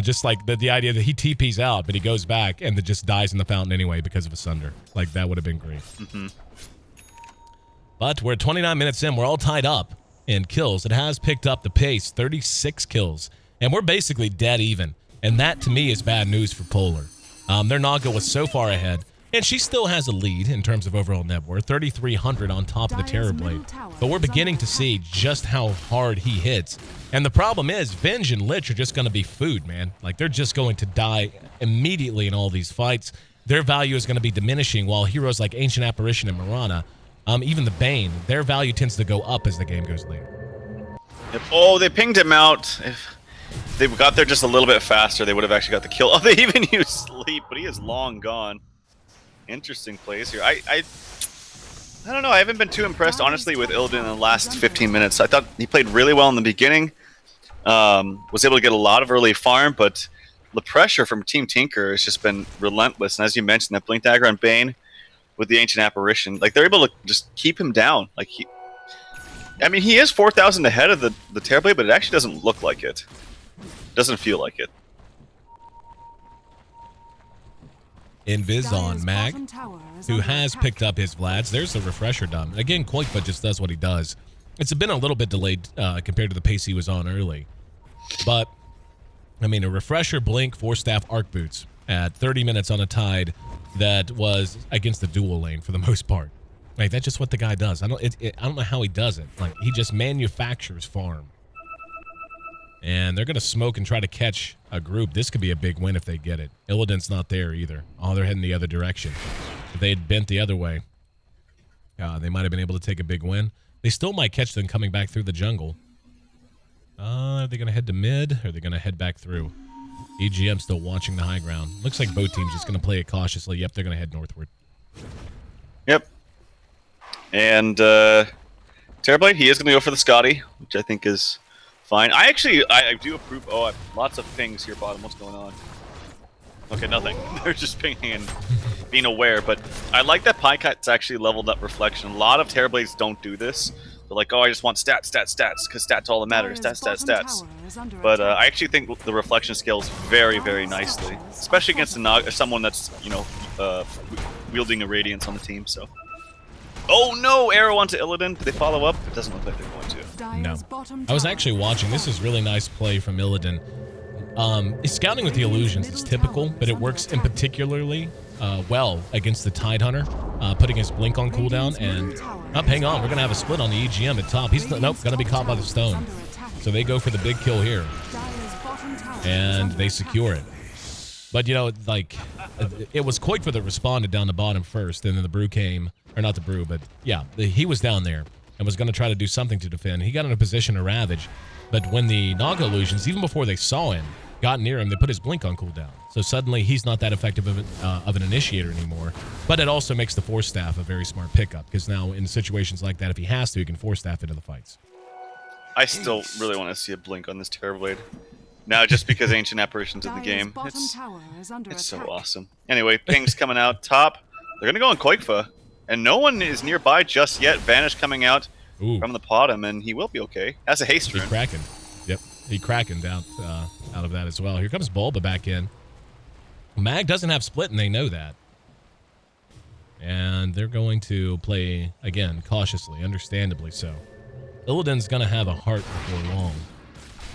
just like the idea that he TPs out, but he goes back and then just dies in the fountain anyway because of a Sunder. Like, that would have been great. But we're 29 minutes in. We're all tied up in kills. It has picked up the pace, 36 kills. And we're basically dead even. And that, to me, is bad news for Polar. Their Naga was so far ahead. And she still has a lead in terms of overall net worth, 3,300 on top of the Terrorblade. But we're beginning to see just how hard he hits. And the problem is, Venge and Lich are just going to be food, man. Like, they're just going to die immediately in all these fights. Their value is going to be diminishing, while heroes like Ancient Apparition and Mirana, even the Bane, their value tends to go up as the game goes later. Oh, they pinged him out. If they got there just a little bit faster, they would have actually got the kill. Oh, they even used Sleep, but he is long gone. Interesting plays here. I don't know. I haven't been too impressed, honestly, with Illidan in the last 15 minutes. I thought he played really well in the beginning. Was able to get a lot of early farm, but the pressure from Team Tinker has just been relentless. And as you mentioned, that Blink Dagger on Bane with the Ancient Apparition, like, they're able to just keep him down. Like, I mean, he is 4,000 ahead of the Terrorblade, but it actually doesn't look like it. Doesn't feel like it. Invis on Mag, who has picked up his Vlads. There's the refresher done. Again, Koikva just does what he does. It's been a little bit delayed compared to the pace he was on early. But, I mean, a refresher, blink, 4-staff arc boots at 30 minutes on a Tide that was against the dual lane for the most part. Like, that's just what the guy does. I don't know how he does it. Like, he just manufactures farm. And they're going to smoke and try to catch a group. This could be a big win if they get it. Illidan's not there either. Oh, they're heading the other direction. If they had bent the other way, they might have been able to take a big win. They still might catch them coming back through the jungle. Are they going to head to mid, or are they going to head back through? EGM still watching the high ground. Looks like both teams just going to play it cautiously. Yep, they're going to head northward. Yep. And Terrorblade, he is going to go for the Scotty, which I think is fine. I do approve. Oh, lots of pings here, bottom. What's going on? Okay, nothing. They're just pinging and being aware, but I like that Pycat's actually leveled up Reflection. A lot of Terrorblades don't do this. They're like, oh, I just want stats, stats, stats, because stats all that matters. Stats, stats, stats. But I actually think the Reflection scales very, very nicely, especially against someone that's, you know, wielding a Radiance on the team, so. Oh no! Arrow onto Illidan. Did they follow up? It doesn't look like they're going to. No. I was actually watching. This is really nice play from Illidan. Scouting with the illusions is typical, but it works in particularly well against the Tide Hunter, putting his blink on cooldown. And hang on, we're gonna have a split on the EGM at top. He's gonna be caught by the stone, so they go for the big kill here, and they secure it. But you know, like it was Koikva that responded down the bottom first, and then the Brew came, or not the Brew, but yeah, he was down there and was gonna try to do something to defend. He got in a position to ravage, but when the Naga illusions, even before they saw him, got near him, they put his blink on cooldown. So suddenly he's not that effective of an initiator anymore. But it also makes the Force Staff a very smart pickup, because now in situations like that, if he has to, he can Force Staff into the fights. I still really want to see a blink on this Terrorblade. Now, just because Ancient Apparition's in the game. It's so awesome. Anyway, ping's coming out top. They're going to go on Koikva, and no one is nearby just yet. Vanish coming out from the bottom, and he will be okay. That's a haste rune. He Kraken. Yep, he Krakened out of that as well. Here comes Bulba back in. Mag doesn't have split, and they know that. And they're going to play, again, cautiously, understandably so. Illidan's going to have a heart before long.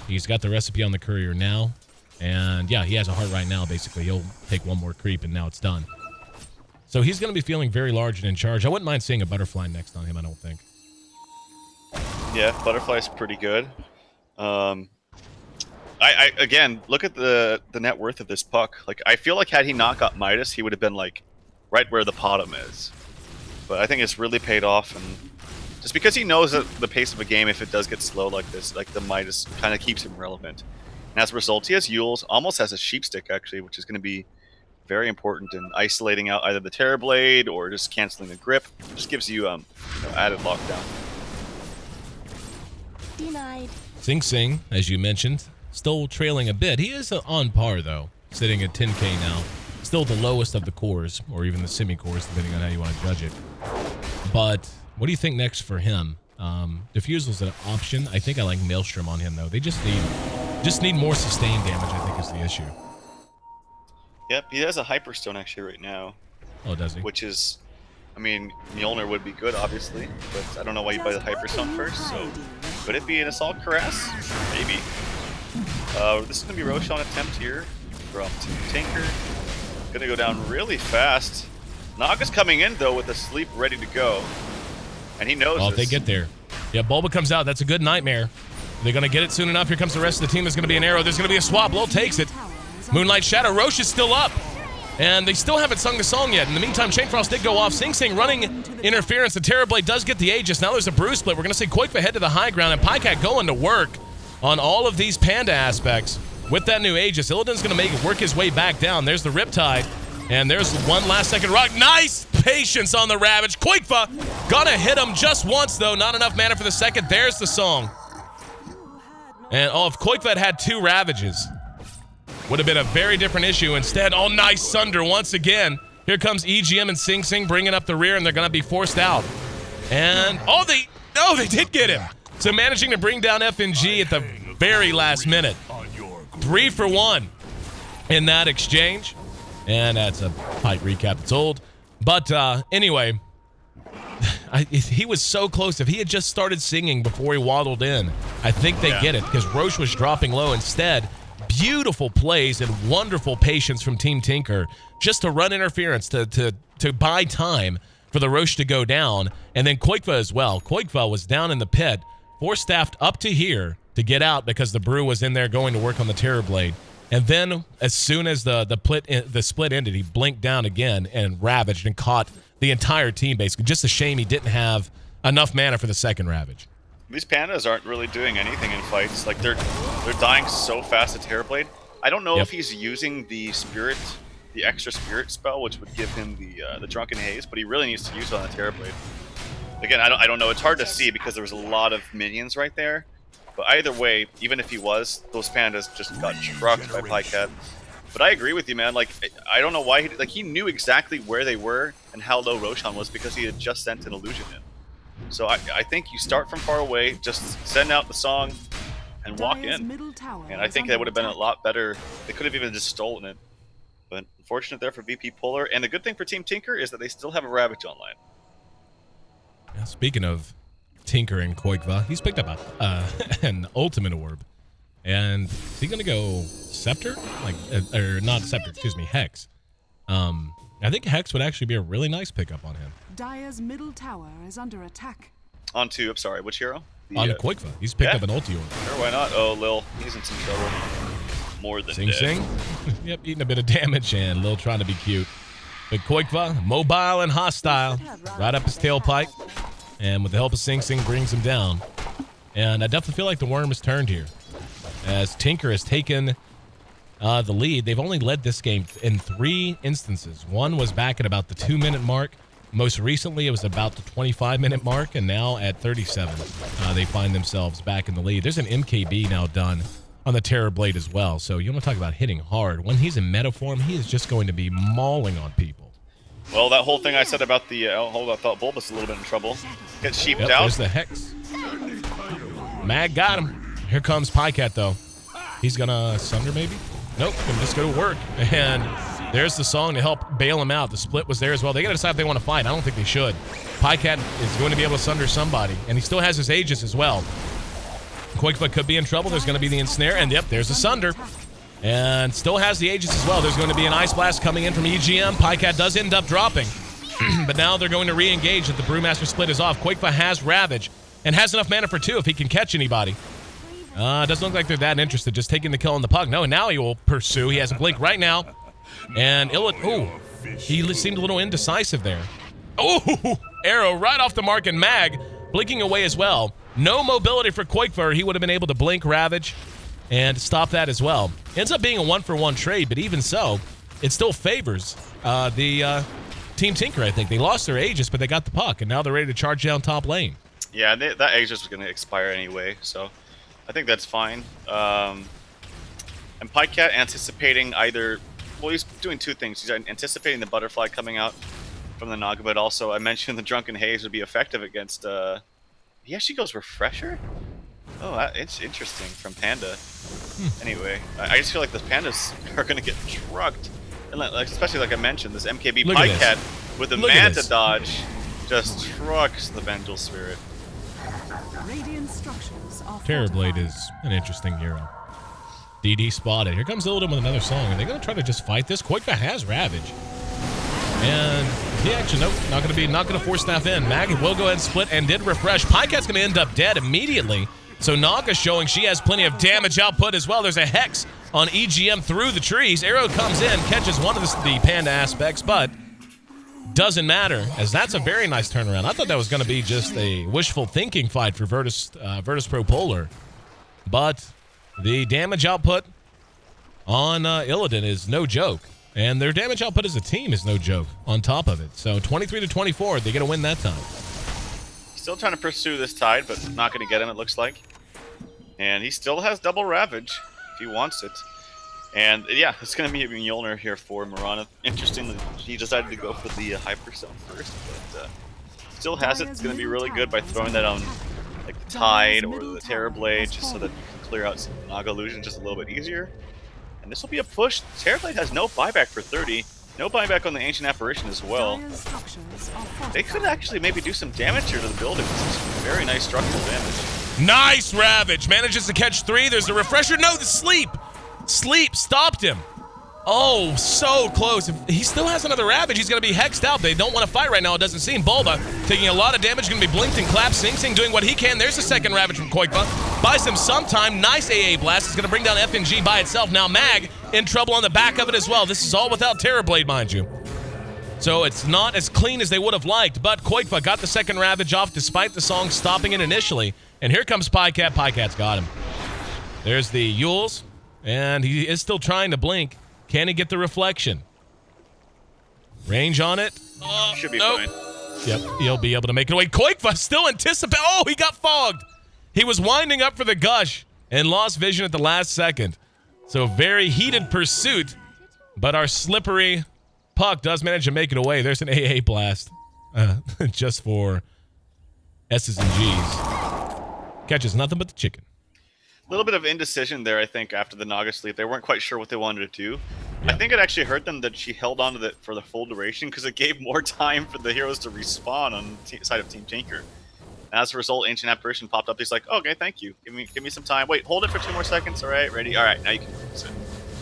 He's got the recipe on the courier now. And, yeah, he has a heart right now, basically. He'll take one more creep, and now it's done. So he's going to be feeling very large and in charge. I wouldn't mind seeing a Butterfly next on him, I don't think. Yeah, Butterfly's pretty good. Again, look at the net worth of this puck. Like, I feel like had he not got Midas, he would have been like right where the bottom is. But I think it's really paid off, and just because he knows that the pace of a game, if it does get slow like this, like the Midas kind of keeps him relevant. And as a result, he has Yules, almost has a sheep stick actually, which is going to be very important in isolating out either the Terrorblade or just canceling the grip. It just gives you, added lockdown. Denied. Sing Sing, as you mentioned, still trailing a bit. He is on par, though, sitting at 10K now. Still the lowest of the cores, or even the semi-cores, depending on how you want to judge it. But what do you think next for him? Diffusal's an option. I think I like Maelstrom on him, though. They just need more sustained damage, I think, is the issue. Yep, he has a Hyperstone actually right now. Oh, does he? Which is, I mean, Mjolnir would be good, obviously, but I don't know why you buy the Hyperstone first, so could it be an Assault Caress? Maybe. This is going to be Roshan attempt here from Tinker. Going to go down really fast. Naga's coming in, though, with a sleep ready to go. And he knows if they get there. Yeah, Bulba comes out. That's a good nightmare. They're going to get it soon enough. Here comes the rest of the team. There's going to be an arrow. There's going to be a swap. Lil takes it. Moonlight Shadow. Roche is still up. And they still haven't sung the song yet. In the meantime, Chainfrost did go off. Sing Sing running interference. The Terrorblade does get the Aegis. Now there's a Brew split. We're going to see Koikva head to the high ground. And Pycat going to work on all of these Panda aspects with that new Aegis. Illidan's going to work his way back down. There's the Riptide. And there's one last second rock. Nice patience on the Ravage. Koikva gonna hit him just once, though. Not enough mana for the second. There's the song. And, if Koikva had 2 Ravages, would have been a very different issue. Instead, nice Sunder once again. Here comes EGM and Sing Sing bringing up the rear, and they're gonna be forced out. And, they did get him. So managing to bring down FNG at the very last minute. 3 for 1 in that exchange. And that's a fight recap. It's old. But anyway, he was so close. If he had just started singing before he waddled in, I think they get it, because Roche was dropping low. Instead, beautiful plays and wonderful patience from Team Tinker just to run interference, to buy time for the Roche to go down. And then Koikva as well. Koikva was down in the pit, force-staffed up to here to get out because the Brew was in there going to work on the Terrorblade. And then, as soon as the split ended, he blinked down again and ravaged and caught the entire team, basically. Just a shame he didn't have enough mana for the second Ravage. These Pandas aren't really doing anything in fights. Like, they're dying so fast at Terrorblade. I don't know if he's using the extra Spirit spell, which would give him the Drunken Haze, but he really needs to use it on the Terrorblade. Again, I don't know. It's hard to see because there was a lot of minions right there. But either way, even if he was, those Pandas just got trucked by Pycat. But I agree with you, man. Like, I don't know why he knew exactly where they were and how low Roshan was because he had just sent an illusion in. So I think you start from far away, just send out the song, and walk in. And I think that would have been a lot better. They could have even just stolen it. But unfortunate there for VP.Polar. And the good thing for Team Tinker is that they still have a Ravage online. Yeah, speaking of Tinker and Koikva, he's picked up an ultimate orb. And is he going to go Scepter? Or not Scepter, excuse me, Hex. I think Hex would actually be a really nice pickup on him. Dire's middle tower is under attack. I'm sorry, which hero? On Koikva. He's picked up an ulti orb. Sure, why not? Oh, Lil, he's in some trouble. More than Sing dead. Sing. Yep, eating a bit of damage, and Lil trying to be cute. But Koikva, mobile and hostile, right up his tailpipe. And with the help of Sing Sing, brings him down. And I definitely feel like the worm has turned here, as Tinker has taken the lead. They've only led this game in 3 instances. One was back at about the 2-minute mark. Most recently, it was about the 25-minute mark, and now at 37, they find themselves back in the lead. There's an MKB now done on the Terror Blade as well, so you want to talk about hitting hard. When he's in meta form, he is just going to be mauling on people. Well, that whole thing I said about the... I thought Bulbous a little bit in trouble. Gets sheeped out. There's the Hex. Mag got him. Here comes Pycat, though. He's going to Sunder, maybe? Nope, gonna just go to work. And there's the song to help bail him out. The split was there as well. They got to decide if they want to fight. I don't think they should. Pycat is going to be able to Sunder somebody, and he still has his Aegis as well. Koikva could be in trouble. There's going to be the Ensnare, and yep, there's the Sunder. And still has the Aegis as well. There's going to be an Ice Blast coming in from EGM. Pycat does end up dropping. But now they're going to re-engage that the Brewmaster split is off. Koikva has Ravage and has enough mana for 2 if he can catch anybody. Doesn't look like they're that interested, just taking the kill on the puck. No, now he will pursue. He has a blink right now. And he seemed a little indecisive there. Oh, arrow right off the mark, and Mag blinking away as well. No mobility for Koikva. He would have been able to blink Ravage and stop that as well. Ends up being a 1-for-1 trade, but even so, it still favors the Team Tinker, I think. They lost their Aegis, but they got the puck, and now they're ready to charge down top lane. Yeah, that Aegis was going to expire anyway, so I think that's fine. And Pycat anticipating either... Well, he's doing 2 things. He's anticipating the Butterfly coming out from the Naga, but also I mentioned the Drunken Haze would be effective against... He actually goes Refresher? Oh, it's interesting from Panda. Anyway, I just feel like the Pandas are going to get trucked. And especially like I mentioned, this MKB Pycat with the Manta dodge just trucks the Vengeful Spirit. Terror Blade is an interesting hero. DD spotted. Here comes Illidan with another song. Are they going to try to just fight this? Koikva has Ravage. And he actually, nope, not going to force snap in. Mag will go ahead and split and did refresh. Pycat's going to end up dead immediately. So Naga showing she has plenty of damage output as well. There's a Hex on EGM through the trees. Arrow comes in, catches one of the Panda aspects, but doesn't matter, as that's a very nice turnaround. I thought that was going to be just a wishful thinking fight for VP.Polar. But the damage output on Illidan is no joke. And their damage output as a team is no joke on top of it. So 23-24, they get a win that time. Still trying to pursue this Tide, but not going to get him, it looks like. And he still has double Ravage if he wants it. And yeah, it's going to be a Mjolnir here for Marana. Interestingly, he decided to go for the HyperX first, but still has it. It's going to be really good by throwing that on like the Tide or the Terror Blade, just so that you can clear out some Naga illusion just a little bit easier. And this will be a push. Terror Blade has no buyback for 30. No buyback on the Ancient Apparition as well. They could actually maybe do some damage here to the building. This is very nice structural damage. Nice Ravage. Manages to catch 3. There's a Refresher. No, the Sleep. Sleep stopped him. Oh, so close. If he still has another Ravage, he's going to be hexed out. They don't want to fight right now, it doesn't seem. Bulba taking a lot of damage, going to be blinked and clapped. Sing Sing doing what he can. There's the second Ravage from Koikva. Buys him some time. Nice AA blast. It's going to bring down FNG by itself. Now Mag in trouble on the back of it as well. This is all without Terror Blade, mind you. So it's not as clean as they would have liked, but Koikva got the second Ravage off despite the song stopping it initially. And here comes Pycat. Pycat's got him. There's the Yules, and he is still trying to blink. Can he get the reflection? Range on it? Should be fine. Yep, he'll be able to make it away. Koikva still anticipating. Oh, he got fogged. He was winding up for the gush and lost vision at the last second. So very heated pursuit But our slippery Puck does manage to make it away. There's an AA blast just for S's and G's. Catches nothing but the chicken. A little bit of indecision there, I think, after the Naga sleep. They weren't quite sure what they wanted to do. Yeah. I think it actually hurt them that she held on to it for the full duration because it gave more time for the heroes to respawn on the side of Team Tinker. And as a result, Ancient Apparition popped up. He's like, okay, thank you. Give me some time. Wait, hold it for 2 more seconds. All right, ready? All right, now you can use it.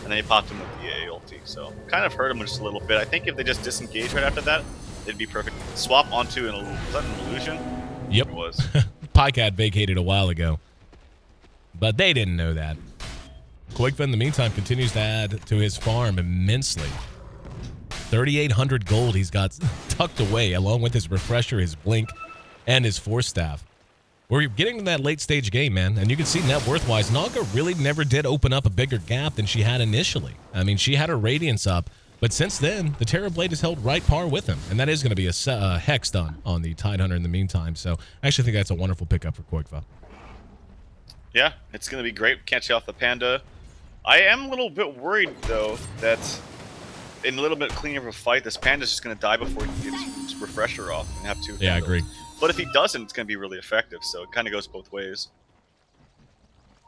And then he popped him with the AA ulti. So kind of hurt him just a little bit. I think if they just disengage right after that, it'd be perfect. Swap onto was that an illusion? Yep. It was. Pycat vacated a while ago. But they didn't know that. Koikva, in the meantime, continues to add to his farm immensely. 3,800 gold he's got tucked away, along with his refresher, his blink, and his force staff. We're getting to that late-stage game, man, and you can see net worth-wise, Naga really never did open up a bigger gap than she had initially. I mean, she had her Radiance up, but since then, the Terror Blade has held right par with him, and that is going to be a Hex done on the Tidehunter in the meantime, so I actually think that's a wonderful pickup for Koikva. Yeah, it's going to be great. Catch off the Panda. I am a little bit worried, though, that in a little bit cleaner of a fight, this Panda's just going to die before he gets his refresher off and have 2 Yeah, I Pandas. agree. But if he doesn't, it's going to be really effective, so it kind of goes both ways.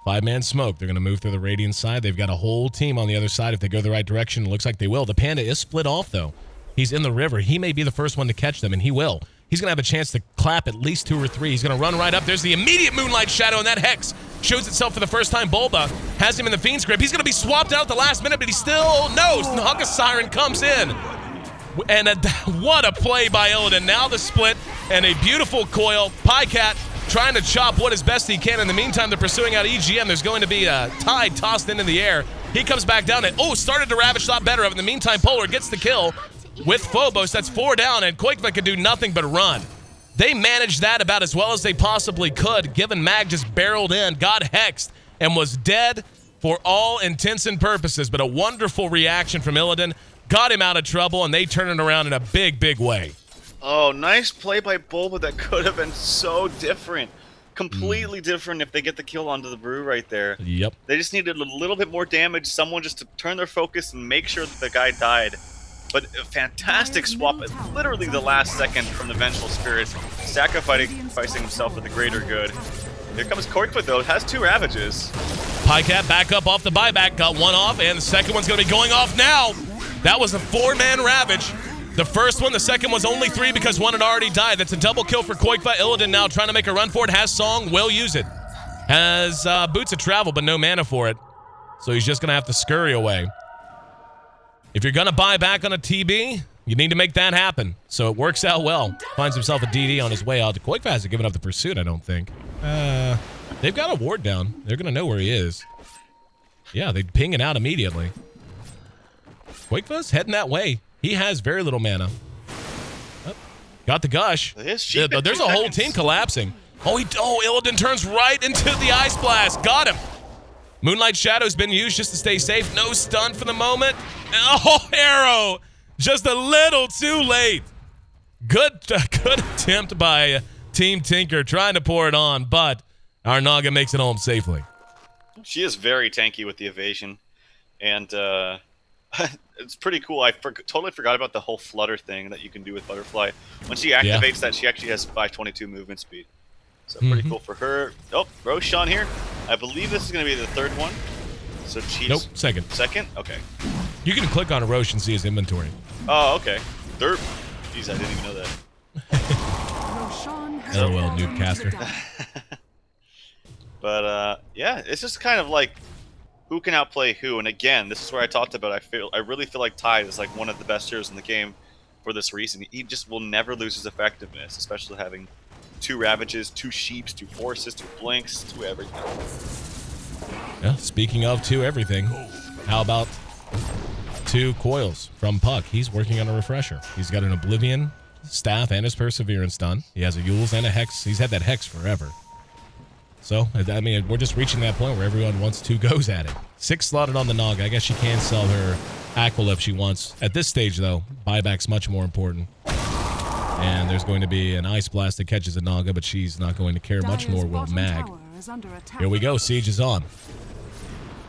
5-man smoke. They're going to move through the Radiant side. They've got a whole team on the other side if they go the right direction. It looks like they will. The Panda is split off, though. He's in the river. He may be the first one to catch them, and he will. He's going to have a chance to clap at least 2 or 3. He's going to run right up. There's the immediate Moonlight Shadow, and that Hex shows itself for the first time. Bulba has him in the Fiend's grip. He's going to be swapped out at the last minute, but he still knows. Naga Siren comes in. And what a play by Illidan. Now the split and a beautiful coil. Pycat trying to chop what is best he can. In the meantime, they're pursuing out EGM. There's going to be a Tide tossed into the air. He comes back down and, started to Ravage, thought better of it. In the meantime, Polar gets the kill with Phobos. That's 4 down, and Koikva could do nothing but run. They managed that about as well as they possibly could, given Mag just barreled in, got hexed, and was dead for all intents and purposes. But a wonderful reaction from Illidan. Got him out of trouble, and they turn it around in a big, big way. Oh, nice play by Bulba that could have been so different. Completely different if they get the kill onto the Brew right there. Yep. They just needed a little bit more damage, someone just to turn their focus and make sure that the guy died. But a fantastic swap at literally the last second from the Vengeful Spirit, sacrificing himself for the greater good. Here comes Koikva, though. It has 2 Ravages. Pycat back up off the buyback, got 1 off, and the second one's going to be going off now. That was a 4-man Ravage. The first one, the second was only 3 because 1 had already died. That's a double kill for Koikva. Illidan now trying to make a run for it. Has Song, will use it. Has Boots of Travel, but no mana for it. So he's just going to have to scurry away. If you're going to buy back on a TB, you need to make that happen. So it works out well. Finds himself a DD on his way out. Koikva hasn't given up the pursuit, I don't think. They've got a ward down. They're going to know where he is. Yeah, they ping it out immediately. Koikva's heading that way. He has very little mana. Oh, got the gush. There's a whole team collapsing. Illidan turns right into the Ice Blast. Got him. Moonlight Shadow's been used just to stay safe. No stun for the moment. Oh, arrow. Just a little too late. Good attempt by Team Tinker trying to pour it on, but our Naga makes it home safely. She is very tanky with the evasion, and it's pretty cool. I totally forgot about the whole flutter thing that you can do with Butterfly. When she activates that, she actually has 522 movement speed. So pretty cool for her. Oh, Roshan here. I believe this is going to be the 3rd one. So she's... Nope, second. Second? Okay. You can click on a Roche and see his inventory. Oh, okay. Derp. Jeez, I didn't even know that. Oh, well, noob caster. But, yeah, it's just kind of like who can outplay who. And again, this is where I talked about I really feel like Tide is like one of the best heroes in the game for this reason. He just will never lose his effectiveness, especially having 2 Ravages, 2 Sheeps, 2 Forces, 2 Blinks, 2 everything. Yeah, speaking of 2 everything, how about 2 coils from Puck? He's working on a refresher. He's got an Oblivion staff and his Perseverance done. He has a Yules and a Hex. He's had that Hex forever. So, I mean, we're just reaching that point where everyone wants 2 goes at it. 6 slotted on the Naga. I guess she can sell her Aquila if she wants. At this stage, though, buyback's much more important. And there's going to be an Ice Blast that catches a Naga, but she's not going to care much more, will Mag. Here we go. Siege is on.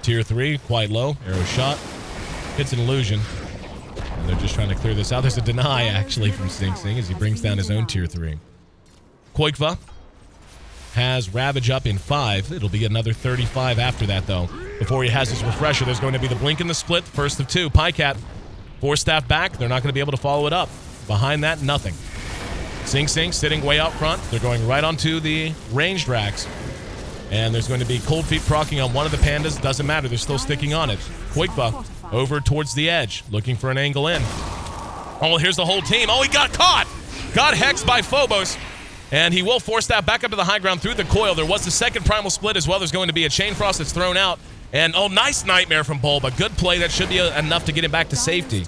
Tier 3, quite low. Arrow shot. Hits an illusion. And they're just trying to clear this out. There's a deny, actually, from Sing Sing as he brings down his own tier 3. Koikva has Ravage up in 5. It'll be another 35 after that, though. Before he has his refresher, there's going to be the blink and the split, first of 2. Pycat, 4 staff back. They're not going to be able to follow it up. Behind that, nothing. Sing Sing sitting way out front. They're going right onto the ranged racks. And there's going to be Cold Feet proccing on one of the pandas. Doesn't matter. They're still sticking on it. Koikva over towards the edge, looking for an angle in. Oh, here's the whole team. Oh, he got caught. Got hexed by Phobos. And he will force that back up to the high ground through the coil. There was the second primal split as well. There's going to be a chain frost that's thrown out. And, oh, nice nightmare from Bulba. Good play. That should be enough to get him back to safety.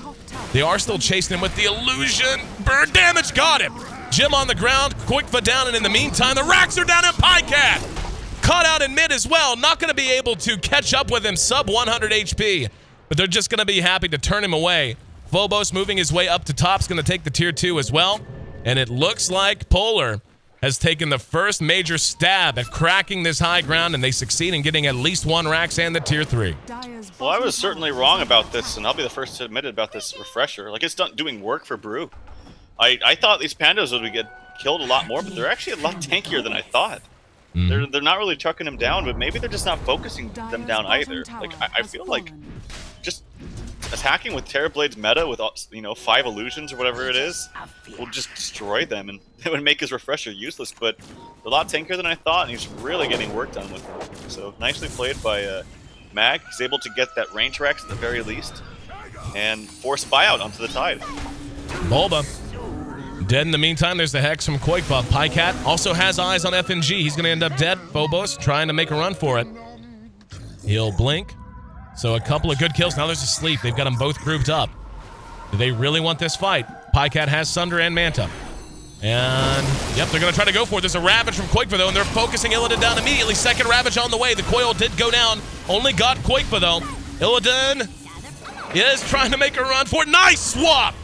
They are still chasing him with the illusion. Burn damage. Got him. Jim on the ground. Koikva down. And in the meantime, the racks are down in Pycat. Caught out in mid as well. Not going to be able to catch up with him. Sub 100 HP. But they're just going to be happy to turn him away. Phobos moving his way up to top is going to take the tier 2 as well. And it looks like Polar has taken the first major stab at cracking this high ground, and they succeed in getting at least 1 Rax and the tier 3. Well, I was certainly wrong about this, and I'll be the first to admit it about this refresher. Like, it's not doing work for Brew. I thought these pandas would get killed a lot more, but they're actually a lot tankier than I thought. They're not really chucking them down, but maybe they're just not focusing them down either. Like, I feel like just attacking with Terrorblade's meta with, you know, 5 illusions or whatever it is will just destroy them, and it would make his refresher useless. But they're a lot tankier than I thought, and he's really getting work done with them. So nicely played by Mag. He's able to get that range Rex at the very least and force buyout onto the Tide. Bulba dead in the meantime. There's the Hex from Koikva. Pycat also has eyes on FNG. He's going to end up dead. Phobos trying to make a run for it. He'll blink. So a couple of good kills. Now there's a sleep. They've got them both grouped up. Do they really want this fight? Pycat has Sunder and Manta. And, yep, they're going to try to go for it. There's a Ravage from Koikva, though, and they're focusing Illidan down immediately. Second Ravage on the way. The coil did go down. Only got Koikva, though. Illidan is trying to make a run for it. Nice swap!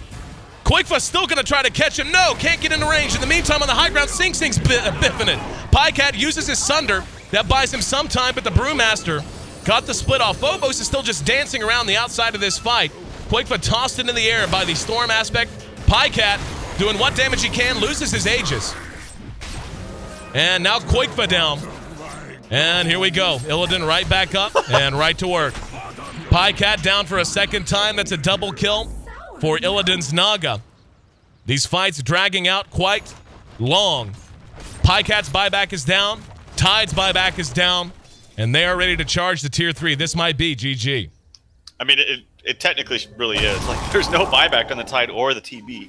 Koikva's still going to try to catch him. No, can't get into range. In the meantime, on the high ground, Sing Sing's biffing it. Pycat uses his Sunder. That buys him some time, but the Brewmaster got the split off. Phobos is still just dancing around the outside of this fight. Koikva tossed into the air by the Storm aspect. Pycat doing what damage he can, loses his Aegis. And now Koikva down. And here we go. Illidan right back up and right to work. Pycat down for a second time. That's a double kill for Illidan's Naga. These fights dragging out quite long. Pycat's buyback is down. Tide's buyback is down. And they are ready to charge the tier 3. This might be GG. I mean, it technically really is. Like, there's no buyback on the Tide or the TB.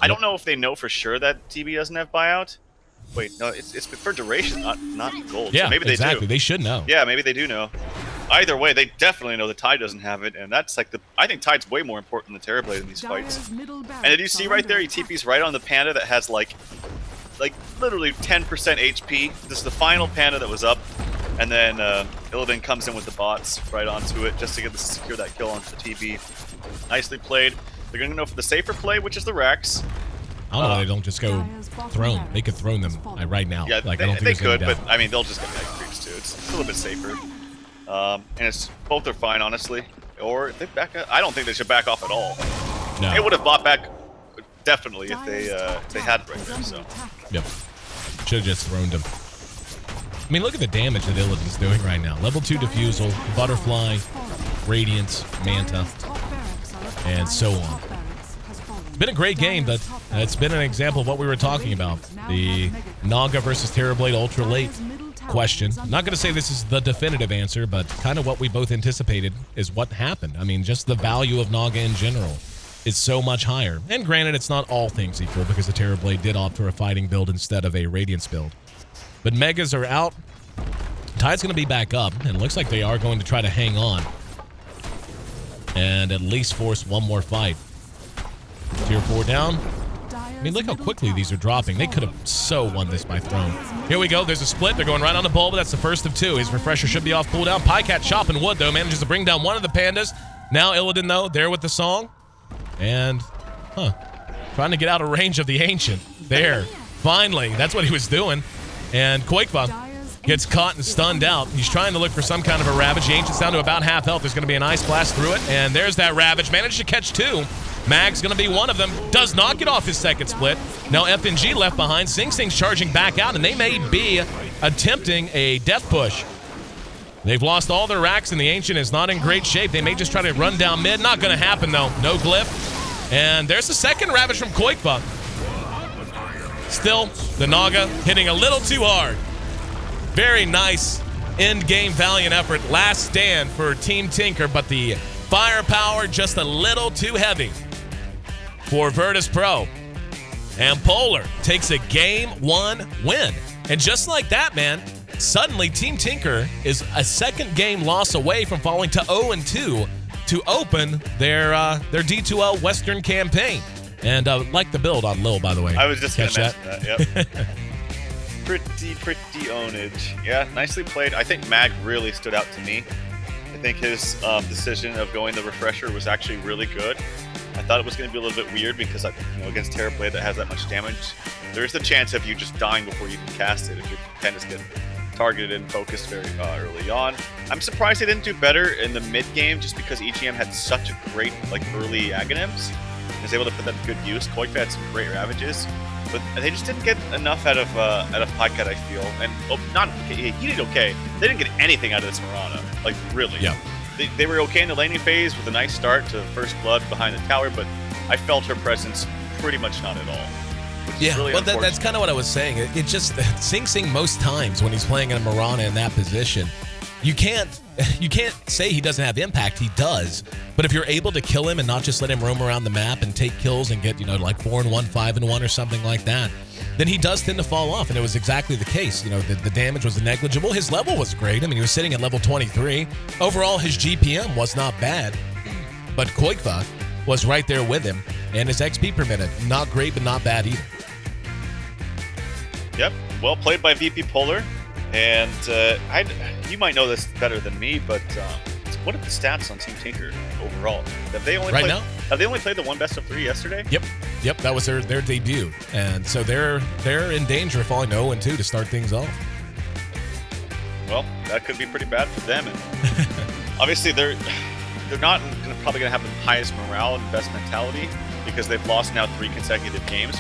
I don't know if they know for sure that TB doesn't have buyout. Wait, no, it's for duration, not gold. Yeah, so maybe they exactly. do. They should know. Yeah, maybe they do know. Either way, they definitely know the Tide doesn't have it, and that's like I think Tide's way more important than Terrorblade in these fights. And did you see right there? He TP's right on the panda that has like literally 10% HP. This is the final panda that was up, and then Illidan comes in with the bots right onto it just to secure that kill onto the TB. Nicely played. They're going to go for the safer play, which is the Rex. I don't know. They don't just go throne. They could throne them right now. Yeah, like, they, I don't think they could, but down. I mean, they'll just get mega creeps too. It's a little bit safer. And it's both are fine, honestly. Or if they back up, I don't think they should back off at all. No. They would have bought back definitely if they had right there. So. Yep. Should have just thrown them. I mean, look at the damage that Illidan's doing right now. Level 2 Diffusal, Butterfly, Radiance, Manta, and so on. It's been a great game, but it's been an example of what we were talking about. The Naga versus Terrorblade Ultra Late question. I'm not going to say this is the definitive answer, but kind of what we both anticipated is what happened. I mean, just the value of Naga in general is so much higher. And granted, it's not all things equal because the Terrorblade did opt for a fighting build instead of a Radiance build. But Megas are out. Tide's going to be back up, and it looks like they are going to try to hang on and at least force one more fight. Tier 4 down. I mean, look how quickly these are dropping. They could have so won this by throne. Here we go. There's a split. They're going right on the Bulba. That's the first of 2. His refresher should be off cooldown. Pycat chopping wood, though. Manages to bring down one of the pandas. Now Illidan, though, there with the song. And, trying to get out of range of the Ancient. There. Finally. That's what he was doing. And Koikva gets caught and stunned out. He's trying to look for some kind of a Ravage. The Ancient's down to about half health. There's going to be an Ice Blast through it, and there's that Ravage. Managed to catch 2. Mag's going to be one of them. Does not get off his second split. Now FNG left behind. Sing Sing's charging back out, and they may be attempting a death push. They've lost all their racks, and the Ancient is not in great shape. They may just try to run down mid. Not going to happen, though. No glyph. And there's the second Ravage from Koikva. Still, the Naga hitting a little too hard. Very nice end-game valiant effort. Last stand for Team Tinker, but the firepower just a little too heavy for Virtus Pro. And Polar takes a Game 1 win. And just like that, man, suddenly Team Tinker is a second game loss away from falling to 0-2 to open their D2L Western campaign. And like the build on Lil, by the way. I was just going to mention that, yep. pretty ownage. Yeah, nicely played. I think Mag really stood out to me. I think his decision of going the refresher was actually really good. I thought it was going to be a little bit weird because, against Terrorblade that has that much damage, there's the chance of you just dying before you can cast it if your pen is getting targeted and focused very early on. I'm surprised they didn't do better in the mid game just because EGM had such a great early Aghanims. He was able to put that to good use. Koikva had some great Ravages, but they just didn't get enough out of Podcat, I feel. And he did okay. They didn't get anything out of this Mirana, really. Yeah. They were okay in the laning phase with a nice start to First Blood behind the tower, but I felt her presence pretty much not at all. Yeah, really well, that's kind of what I was saying. It just, Sing Sing most times when he's playing in a Mirana in that position, you can't say he doesn't have impact. He does. But if you're able to kill him and not just let him roam around the map and take kills and get, 4-1, 5-1 or something like that, then he does tend to fall off. And it was exactly the case. The damage was negligible. His level was great. I mean, he was sitting at level 23. Overall, his GPM was not bad. But Koikva was right there with him. And his XP per minute, not great, but not bad either. Yep. Well played by VP.Polar. And you might know this better than me, but what are the stats on Team Tinker overall? Have they only played the one best of 3 yesterday? Yep. That was their debut, and so they're in danger of falling to 0-2 to start things off. Well, that could be pretty bad for them, and obviously they're not probably going to have the highest morale and best mentality because they've lost now 3 consecutive games,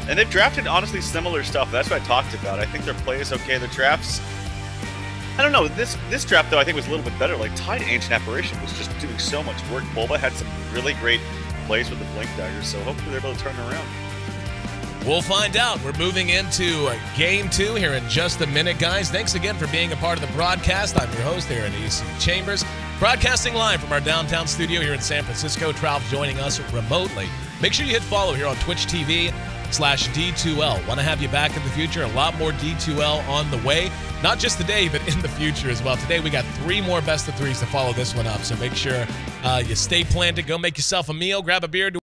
and they've drafted, honestly, similar stuff. That's what I talked about. I think their play is okay. Their drafts, I don't know. This draft, though, I think was a little bit better. Tide Ancient Apparition was just doing so much work. Bulba had some really great plays with the Blink Dagger, so hopefully they're able to turn it around. We'll find out. We're moving into Game 2 here in just a minute, guys. Thanks again for being a part of the broadcast. I'm your host, Aaron EC Chambers, broadcasting live from our downtown studio here in San Francisco. Trout joining us remotely. Make sure you hit follow here on Twitch TV/D2L. Want to have you back in the future. A lot more D2L on the way. Not just today, but in the future as well. Today, we got 3 more best of 3s to follow this one up. So make sure you stay planted. Go make yourself a meal. Grab a beer.